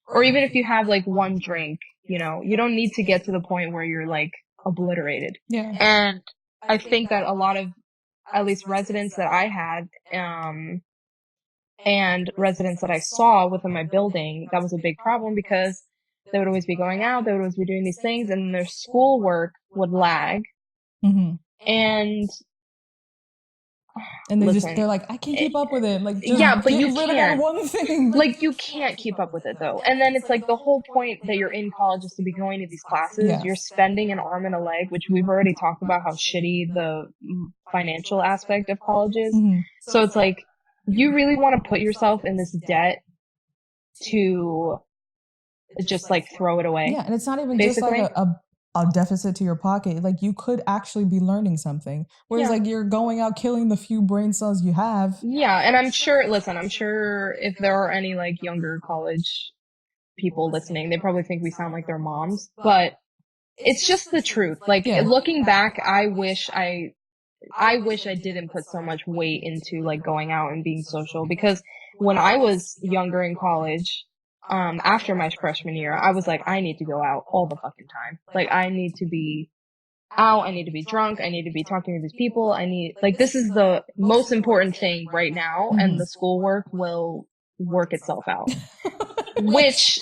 Or even if you have like one drink, you know, you don't need to get to the point where you're like obliterated. Yeah. And I think that a lot of, at least residents that I had, and residents that I saw within my building, that was a big problem because they would always be going out, they would always be doing these things, and their schoolwork would lag. And they're like, I can't keep up with it. Like, just yeah, but you rid of can't. that one thing. Like, you can't keep up with it though. And then it's like the whole point that you're in college is to be going to these classes. Yeah. You're spending an arm and a leg, which we've already talked about how shitty the financial aspect of college is. So it's like, you really want to put yourself in this debt to just like throw it away. Yeah, and it's not even basically. just like a deficit to your pocket. Like, you could actually be learning something. Whereas like you're going out killing the few brain cells you have. Yeah, and I'm sure if there are any like younger college people listening, they probably think we sound like their moms, but it's just the truth. Like, looking back, I wish I didn't put so much weight into like going out and being social, because when I was younger in college, after my freshman year, I was like, I need to go out all the fucking time. Like, I need to be out, I need to be drunk, I need to be talking to these people, this is the most important thing right now, and the schoolwork will work itself out. Which,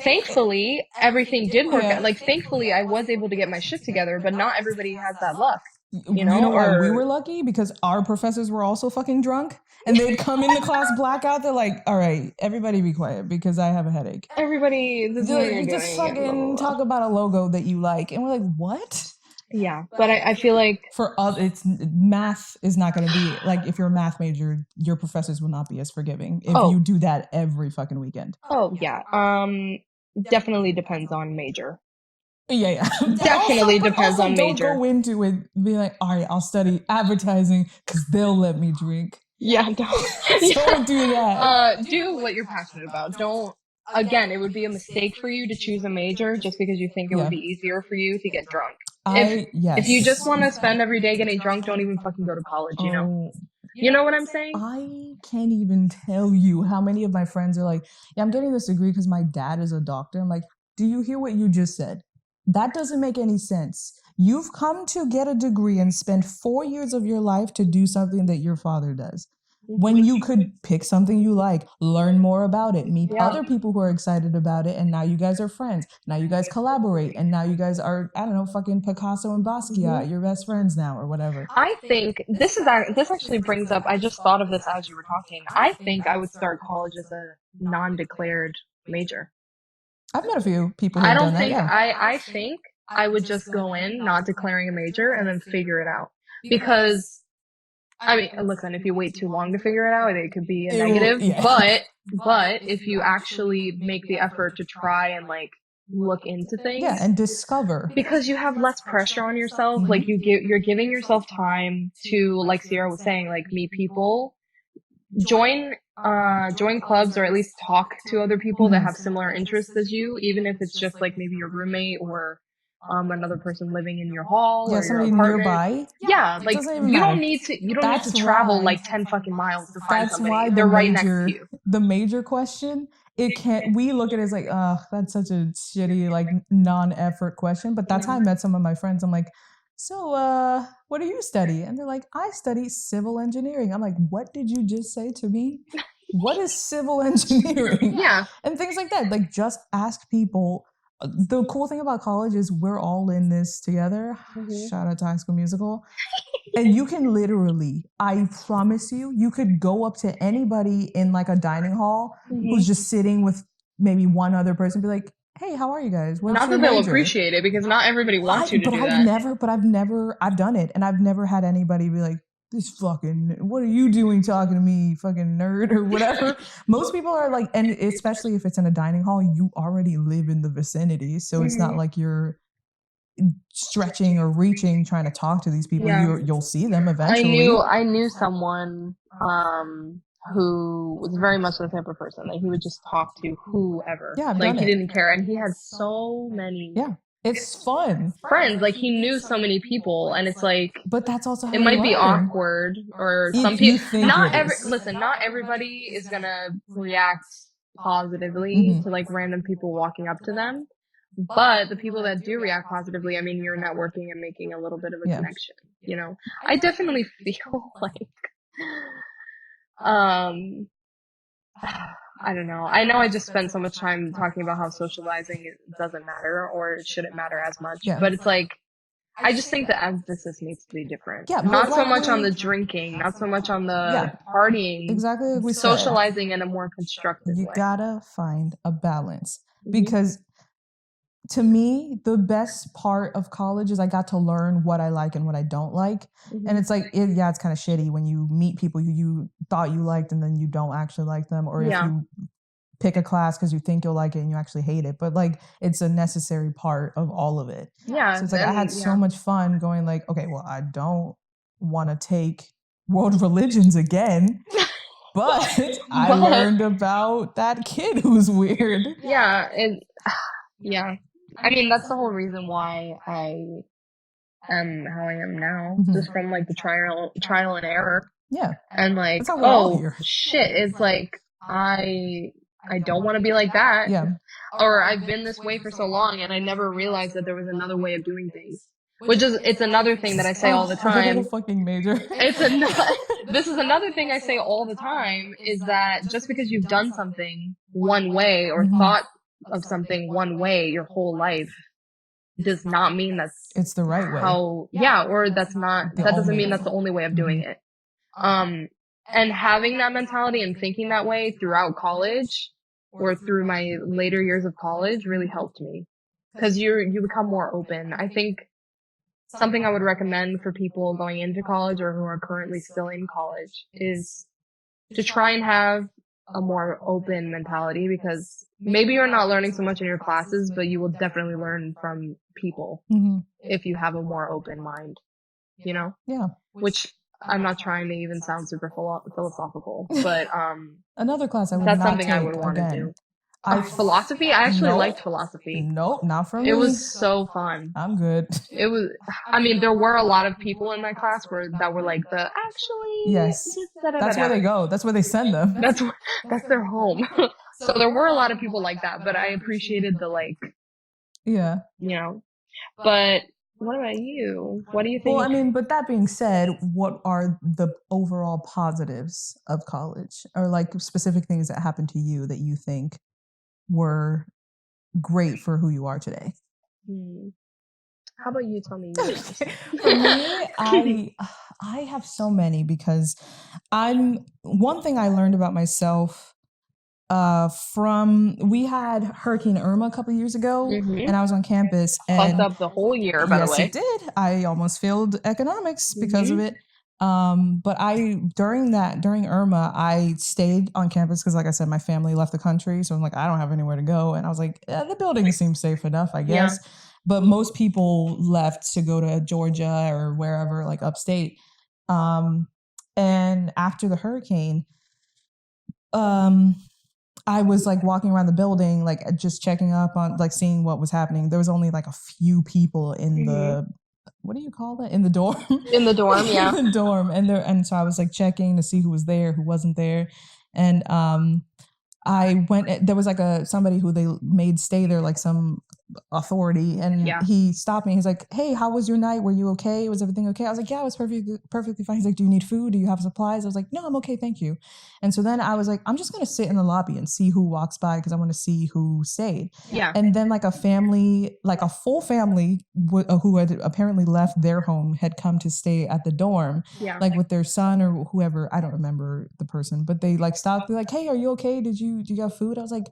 thankfully, everything did work out. Like, thankfully, I was able to get my shit together, but not everybody has that luck. You know why we were lucky? Because our professors were also fucking drunk, and they'd come into class blackout. They're like, all right, everybody be quiet because I have a headache. Everybody, this is what you're just doing. fucking talk about a logo that you like. And we're like, what? Yeah, but I feel like for us, it's math is not going to be like, if you're a math major, your professors will not be as forgiving if you do that every fucking weekend. Oh yeah, definitely depends on major. Yeah. Definitely depends on major. Don't go into it being like, all right, I'll study advertising because they'll let me drink. Yeah, don't do that. Do what you're passionate about. Don't. Again, it would be a mistake for you to choose a major just because you think it would be easier for you to get drunk. If you just want to spend every day getting drunk, don't even fucking go to college, you know? You know what I'm saying? I can't even tell you how many of my friends are like, yeah, I'm getting this degree because my dad is a doctor. I'm like, do you hear what you just said? That doesn't make any sense. You've come to get a degree and spend 4 years of your life to do something that your father does. When you could pick something you like, learn more about it, meet Yeah. other people who are excited about it, and now you guys are friends. Now you guys collaborate, and now you guys are, I don't know, fucking Picasso and Basquiat. You're best friends now, or whatever. I think this actually brings up. I just thought of this as you were talking. I think I would start college as a non-declared major. I've met a few people who I have done don't that, think yeah. I think I would just go in not declaring a major and then figure it out. Because I mean, listen, if you wait too long to figure it out, it could be a It will, negative. yeah. But if you actually make the effort to try and like look into things, Yeah, and discover. because you have less pressure on yourself, like you're giving yourself time to, like Sierra was saying, like meet people, join clubs, or at least talk to other people that have similar interests as you, even if it's just like maybe your roommate or another person living in your hall Yeah, or your somebody apartment. nearby. Yeah, It like doesn't even matter. you don't need to That's travel why like 10 fucking miles to find that's why somebody. They're right next to you. the major question, it can't, we look at it as like, that's such a shitty, like non-effort question. But that's how I met some of my friends. I'm like, so what do you study? And they're like, I study civil engineering. I'm like, what did you just say to me? What is civil engineering? Yeah. And things like that. Like, just ask people. The cool thing about college is we're all in this together. Shout out to High School Musical. And you can literally, I promise you, you could go up to anybody in like a dining hall who's just sitting with maybe one other person, be like, hey, how are you guys? What's Not your that they'll major? appreciate it, because not everybody wants you to But do I've that. never, I've done it, and I've never had anybody be like, this fucking, what are you doing talking to me, fucking nerd, or whatever. Most people are like, and especially if it's in a dining hall, you already live in the vicinity, so it's not like you're stretching or reaching trying to talk to these people. Yeah. You'll see them eventually. I knew someone who was very much the type of person that he would just talk to whoever. Yeah, I've Like done he it. didn't care, and he had so many Yeah, it's fun. friends. Like he knew so many people, and it's like But that's also how it you might be learn. awkward, or some If you people. think Not it every is. listen. Not everybody is gonna react positively to like random people walking up to them. But the people that do react positively, I mean, you're networking and making a little bit of a Yeah. connection. You know, I definitely feel like, um, I don't know. I know I just spent so much time talking about how socializing doesn't matter, or it shouldn't matter as much. Yeah. But it's like, I just think the emphasis needs to be different. Yeah, but Not so like much on we- the drinking, not so much on the Yeah. partying. Exactly like we said. Socializing in a more constructive You way. gotta find a balance, because to me, the best part of college is I got to learn what I like and what I don't like. And it's like, yeah, it's kind of shitty when you meet people you thought you liked and then you don't actually like them, or if Yeah. you pick a class because you think you'll like it and you actually hate it. But like, it's a necessary part of all of it. Yeah. So it's like I had so yeah. much fun going like, okay, well, I don't want to take world religions again. But I learned about that kid who's weird. Yeah, yeah. I mean, that's the whole reason why I am how I am now, just from like the trial and error, Yeah. and like, That's how we're all oh here. shit, it's like I don't want to be like that, Yeah. or I've been this way for so long, and I never realized that there was another way of doing things. Which is, it's another thing that I say all the The whole time. fucking major. This is another thing I say all the time, is that just because you've done something one way or thought of something one way your whole life does not mean that's It's the right way. or that doesn't mean that's the only way of doing it. And having that mentality and thinking that way throughout college or through my later years of college really helped me, because you become more open. I think something I would recommend for people going into college or who are currently still in college is to try and have a more open mentality, because maybe you're not learning so much in your classes, but you will definitely learn from people if you have a more open mind, you know? Yeah. Which I'm not trying to even sound super philosophical, but Another class I would that's not something take I would want to again. do. I Philosophy? I actually liked Nope. philosophy. Nope, not for It me. was so fun. I'm good. It was, I mean, there were a lot of people in my class that were like actually, Yes. just da da da That's where da. they go. That's where they send them. That's, that's their home. So there were a lot of people like that, but I appreciated the Yeah. you know, but what about you? What do you Well, think? I mean, but that being said, what are the overall positives of college, or like specific things that happened to you that you think were great for who you are today? Hmm. How about you tell me yours? For me, I have so many because I'm one thing I learned about myself from we had Hurricane Irma a couple years ago, Mm-hmm. and I was on campus, Fucked and up the whole year, by the yes, it way. did. I almost failed economics because of Mm-hmm. it. But I during Irma, I stayed on campus because, like I said, my family left the country, so I'm like, I don't have anywhere to go, and I was like, the building seems safe enough, I Yeah. guess. But most people left to go to Georgia or wherever, like upstate. Um, and after the hurricane, um, I was like walking around the building, like just checking up on, like seeing what was happening. There was only like a few people in Mm-hmm. the, what do you call that? In the dorm. In the dorm, In yeah. the dorm. And so I was like checking to see who was there, who wasn't there. And I went, there was like somebody who they made stay there, like some authority, and Yeah. he stopped me. He's like, "Hey, how was your night? Were you okay? Was everything okay?" I was like, "Yeah, it was perfectly fine." He's like, "Do you need food? Do you have supplies?" I was like, "No, I'm okay, thank you." And so then I was like, "I'm just gonna sit in the lobby and see who walks by because I want to see who stayed." Yeah. And then like a family, like a full family who had apparently left their home had come to stay at the dorm, Yeah. like with their son or whoever. I don't remember the person, but they like stopped. They're like, "Hey, are you okay? Do you have food?" I was like,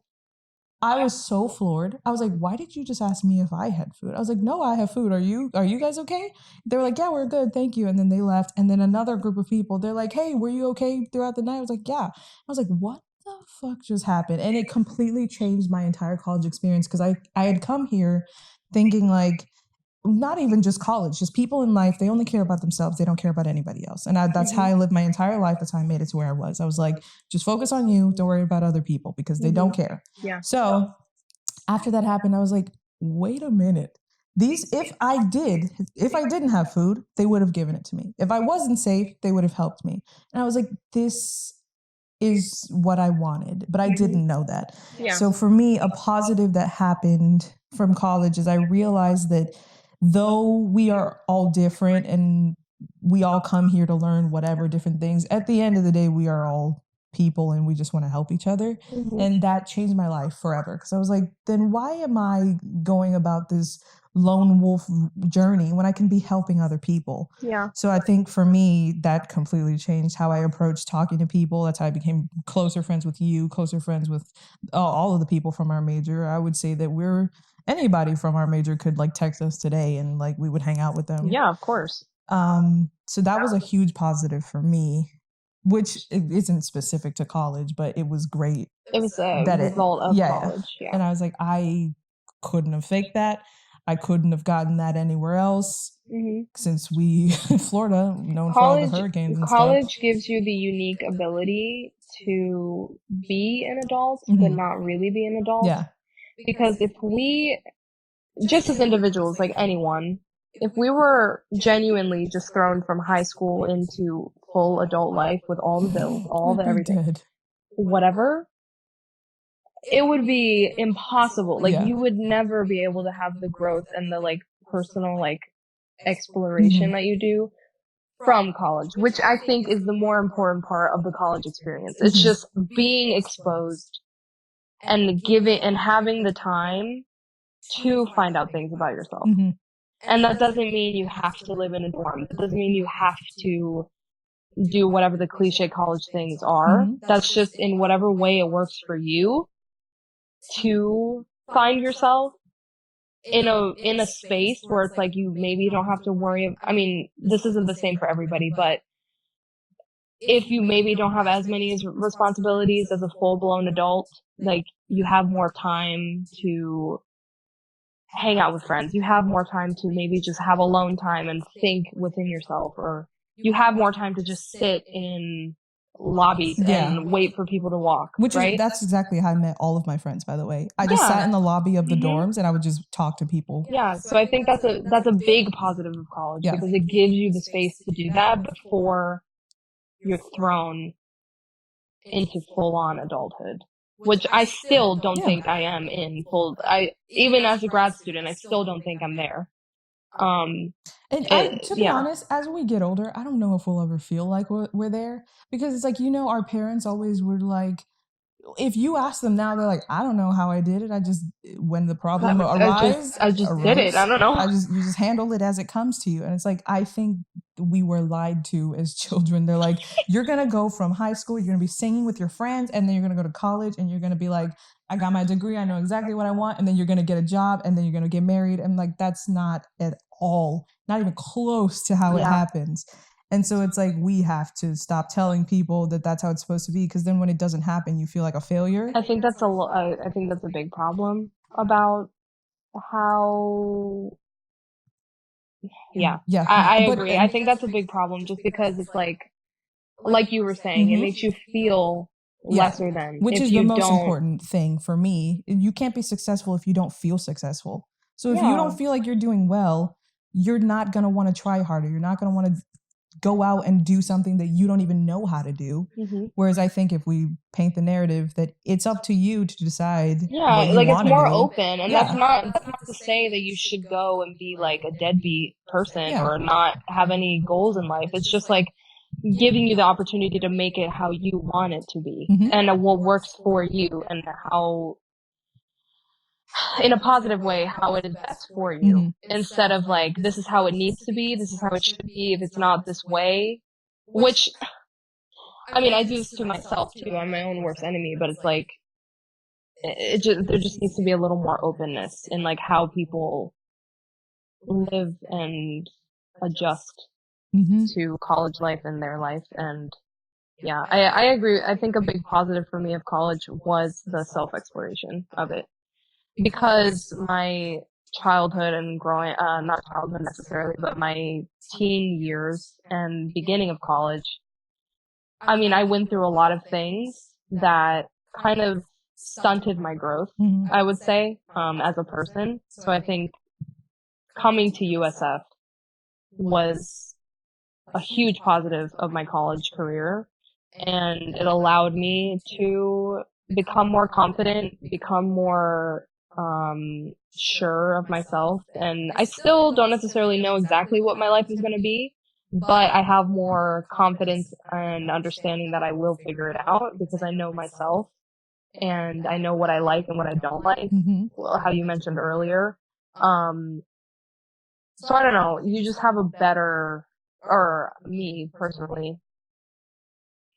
I was so floored. I was like, "Why did you just ask me if I had food?" I was like, "No, I have food. Are you guys okay?" They were like, "Yeah, we're good. Thank you." And then they left. And then another group of people, they're like, "Hey, were you okay throughout the night?" I was like, "Yeah." I was like, "What the fuck just happened?" And it completely changed my entire college experience because I had come here thinking like, not even just college, just people in life, they only care about themselves. They don't care about anybody else. And that's how I Mm-hmm. lived my entire life. That's how I made it to where I was. I was like, just focus on you. Don't worry about other people because they Mm-hmm. don't care. Yeah. So after that happened, I was like, wait a minute. If I didn't have food, they would have given it to me. If I wasn't safe, they would have helped me. And I was like, this is what I wanted, but I Mm-hmm. didn't know that. Yeah. So for me, a positive that happened from college is I realized that though we are all different and we all come here to learn whatever different things, at the end of the day, we are all people and we just want to help each other. Mm-hmm. And that changed my life forever because I was like, then why am I going about this lone wolf journey when I can be helping other people? Yeah. So I think for me, that completely changed how I approached talking to people. That's how I became closer friends with you, closer friends with all of the people from our major. I would say that anybody from our major could like text us today and like we would hang out with them. Yeah, of course. So that was a huge positive for me, which it isn't specific to college, but it was great It was a that result of yeah. college. Yeah. And I was like, I couldn't have faked that. I couldn't have gotten that anywhere else Mm-hmm. since we Florida known for all the hurricanes and stuff. College gives you the unique ability to be an adult, but Mhm. not really be an adult. Yeah. Because if we, just as individuals, like anyone, if we were genuinely just thrown from high school into full adult life with all the bills, all We'd the be everything, dead. whatever, it would be impossible. Like, Yeah. you would never be able to have the growth and the, like, personal, like, exploration Mhm. that you do from college, which I think is the more important part of the college experience. It's Mhm. just being exposed and giving and having the time to find out things about yourself. Mhm. And that doesn't mean you have to live in a dorm. That doesn't mean you have to do whatever the cliche college things are. Mhm. That's just in whatever way it works for you to find yourself in a space where it's like you maybe don't have to worry. I mean, this isn't the same for everybody, but if you maybe don't have as many responsibilities as a full blown adult, like you have more time to hang out with friends. You have more time to maybe just have alone time and think within yourself, or you have more time to just sit in lobbies Yeah. and wait for people to walk, Which is right? that's exactly how I met all of my friends, by the way. I just sat Yeah. in the lobby of the Hmm. dorms and I would just talk to people. Yeah. So I think that's a big positive of college Yeah. because it gives you the space to do that before you're thrown into full on adulthood, which I still don't Yeah. think I am in full. I even as a grad student, I still don't think I'm there. Um, And to be yeah, honest, as we get older, I don't know if we'll ever feel like we're there because it's like, our parents always were like, if you ask them now, they're like, I don't know how I did it. I just, when the problem I just did it. I arose, don't know. you just handle it as it comes to you. And it's like, I think we were lied to as children. They're like, you're going to go from high school, you're going to be singing with your friends, and then you're going to go to college and you're going to be like, I got my degree, I know exactly what I want. And then you're going to get a job and then you're going to get married. And like, that's not at all, not even close to how it Yeah. happens. And so it's like we have to stop telling people that that's how it's supposed to be because then when it doesn't happen, you feel like a failure. I think I think that's a big problem about how. Yeah, Yeah, I but agree. I think that's a big problem just because it's like you were saying, it makes you feel yeah, lesser than which if is the you most don't. important thing for me. You can't be successful if you don't feel successful. So if you Yeah. don't feel like you're doing well, you're not going to want to try harder. You're not going to want to go out and do something that you don't even know how to do. Hmm. Whereas I think if we paint the narrative that it's up to you to decide Yeah, what you like it's want to more do. open, and Yeah. that's not to say that you should go and be like a deadbeat person Yeah. or not have any goals in life. It's just like giving you the opportunity to make it how you want it to be and what works for you and how in a positive way how it is best for you instead of like this is how it needs to be, this is how it should be if it's not this way, which I mean I do this to myself too. I'm my own worst enemy, but it's like it just there just needs to be a little more openness in like how people live and adjust to college life and their life. And yeah, I agree. I think a big positive for me of college was the self-exploration of it because my childhood and growing, not childhood necessarily, but my teen years and beginning of college, I mean, I went through a lot of things that kind of stunted my growth, I would say, as a person. So I think coming to USF was a huge positive of my college career, and it allowed me to become more confident, become more sure of myself. And I still don't necessarily know exactly what my life is going to be, but I have more confidence and understanding that I will figure it out because I know myself and I know what I like and what I don't like. Well, how you mentioned earlier. So I don't know. You just have a better, or me personally,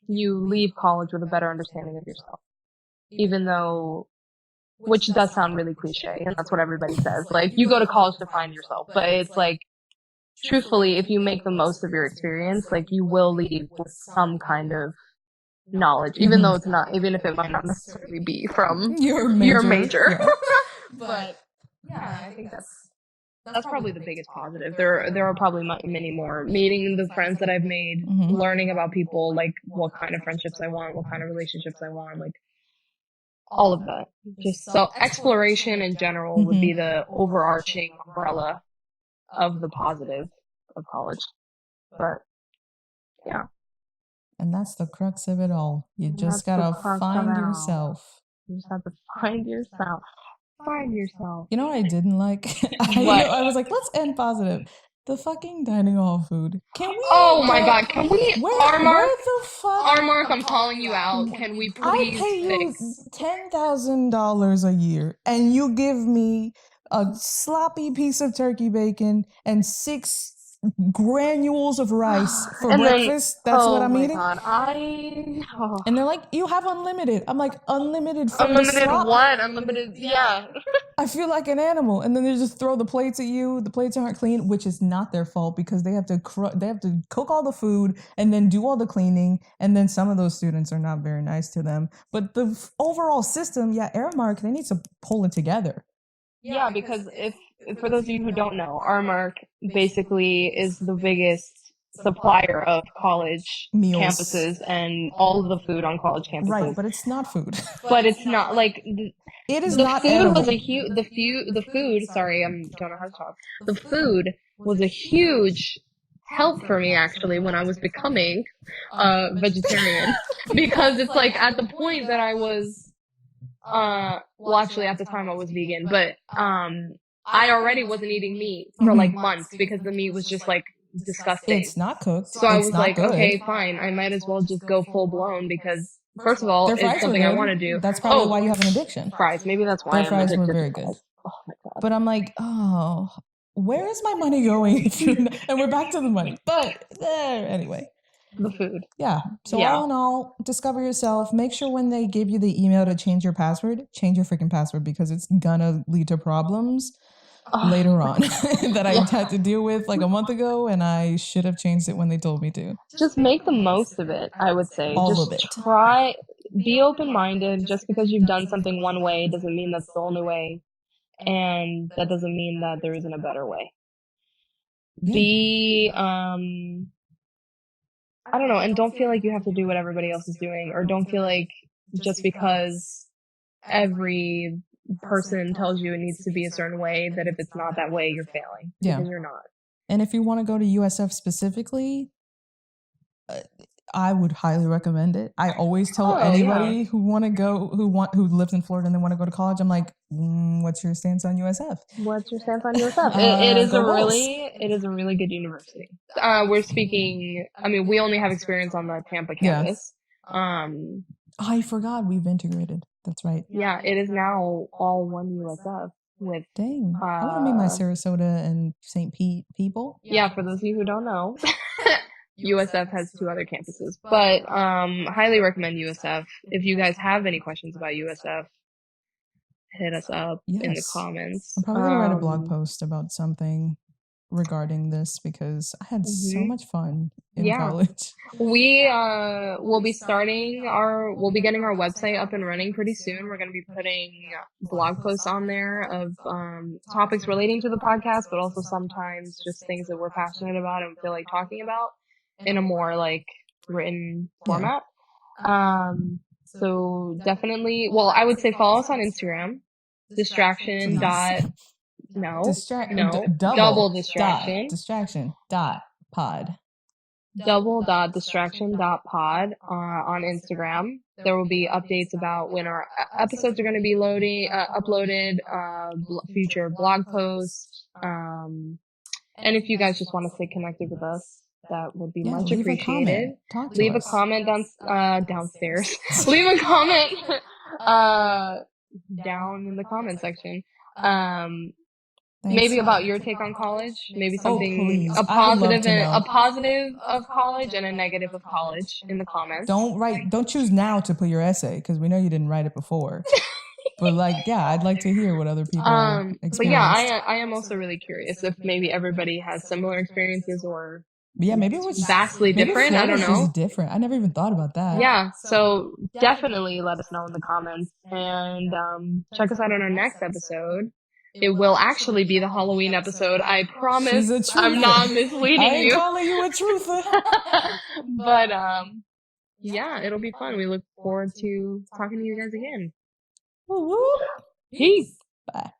you leave college with a better understanding of yourself. Even though, which does sound really cliche, and that's what everybody says. Like, you go to college to find yourself, but it's like, truthfully, if you make the most of your experience, like, you will leave with some kind of knowledge, even though it's not, even if it might not necessarily be from Your your major. major. Yeah. But yeah, I think that's probably the biggest positive. There are probably many more. Meeting the friends that I've made, learning about people, like what kind of friendships I want, what kind of relationships I want, like all of that. Just so exploration in general would be the overarching umbrella of the positive of college. But yeah. And that's the crux of it all. You And just that's the gotta crux of find it all. yourself. You just have to find yourself. Find yourself. You know what I didn't like? What? I was like, let's end positive. The fucking dining hall food. Can Oh we my god, can we where the fuck Armark, I'm calling you out. Can we I please pay you fix $10,000 a year and you give me a sloppy piece of turkey bacon and 6 granules of rice for and then breakfast? That's what oh I'm my eating? god, And they're like, you have unlimited. I'm like, unlimited for the unlimited slop? what? Unlimited yeah. I feel like an animal. And then they just throw the plates at you. The plates aren't clean, which is not their fault because they have to cook all the food and then do all the cleaning. And then some of those students are not very nice to them. But the overall system, yeah, Airmark, they need to pull it together. Yeah, because if for those of you who don't know, Armark basically is the biggest supplier of college Meals. campuses and all of the food on college campuses. Right, but it's not food. But it's not like It is the not food edible. was a huge the food. Sorry, I don't know how to talk. The food was a huge help for me actually when I was becoming a vegetarian because it's like at the point that I was well actually at the time I was vegan, but I already wasn't eating meat for like months because the meat was just like disgusting. It's not cooked. So I it's was not like, good. okay, fine. I might as well just go full blown because first of all, Their it's fries were something I good. want to do. That's probably why you have an addiction. Fries. Maybe that's why Their I'm fries were addicted very to good. fries. Oh my god. But I'm like, oh, where is my money going? If you're not, and we're back to the money. But anyway. The food. Yeah. So Yeah. all in all, discover yourself. Make sure when they give you the email to change your password, change your freaking password because it's gonna lead to problems later on that I had to deal with like a month ago, and I should have changed it when they told me to. Just make the most of it, I would say. All just of it. try, be open-minded. Just because you've done something one way doesn't mean that's the only way. And that doesn't mean that there isn't a better way. Yeah. Be, I don't know, and don't feel like you have to do what everybody else is doing, or don't feel like just because every person tells you it needs to be a certain way, that if it's not that way, you're failing. Yeah. Because you're not. And if you want to go to USF specifically, I would highly recommend it. I always tell anybody who want to go, who lives in Florida and they want to go to college, I'm like, what's your stance on USF? What's your stance on USF? It is a really good university. We're speaking. I mean, we only have experience on the Tampa campus. I forgot we've integrated. That's right. Yeah, it is now all one USF with. Dang, I want to meet my Sarasota and St. Pete people. Yeah, for those of you who don't know, USF has 2 other campuses, but highly recommend USF. If you guys have any questions about USF, hit us up in the comments. I'm probably gonna write a blog post about something regarding this because I had so much fun in college. We will be we'll be getting our website up and running pretty soon. We're going to be putting blog posts on there of topics relating to the podcast, but also sometimes just things that we're passionate about and feel like talking about in a more like written format. So definitely, well, I would say follow us on Instagram. Distraction dot double distraction. Distraction dot pod. Double dot distraction dot pod on Instagram. There will be updates about when our episodes are going to be uploaded, future blog posts, and if you guys just want to stay connected with us, that would be much appreciated. Leave a comment downstairs. Leave a comment down in the comment section. Maybe about your take on college. Maybe something a positive of college and a negative of college in the comments. Don't choose now to put your essay because we know you didn't write it before. But like, yeah, I'd like to hear what other people experienced. But yeah, I am also really curious if maybe everybody has similar experiences or maybe it was vastly different. I don't know. Different. I never even thought about that. Yeah, so definitely let us know in the comments and check us out on our next episode. It will actually be the Halloween episode. I promise. I'm not misleading you. I ain't calling you a truther. But yeah, it'll be fun. We look forward to talking to you guys again. Woo-woo. Peace. Bye.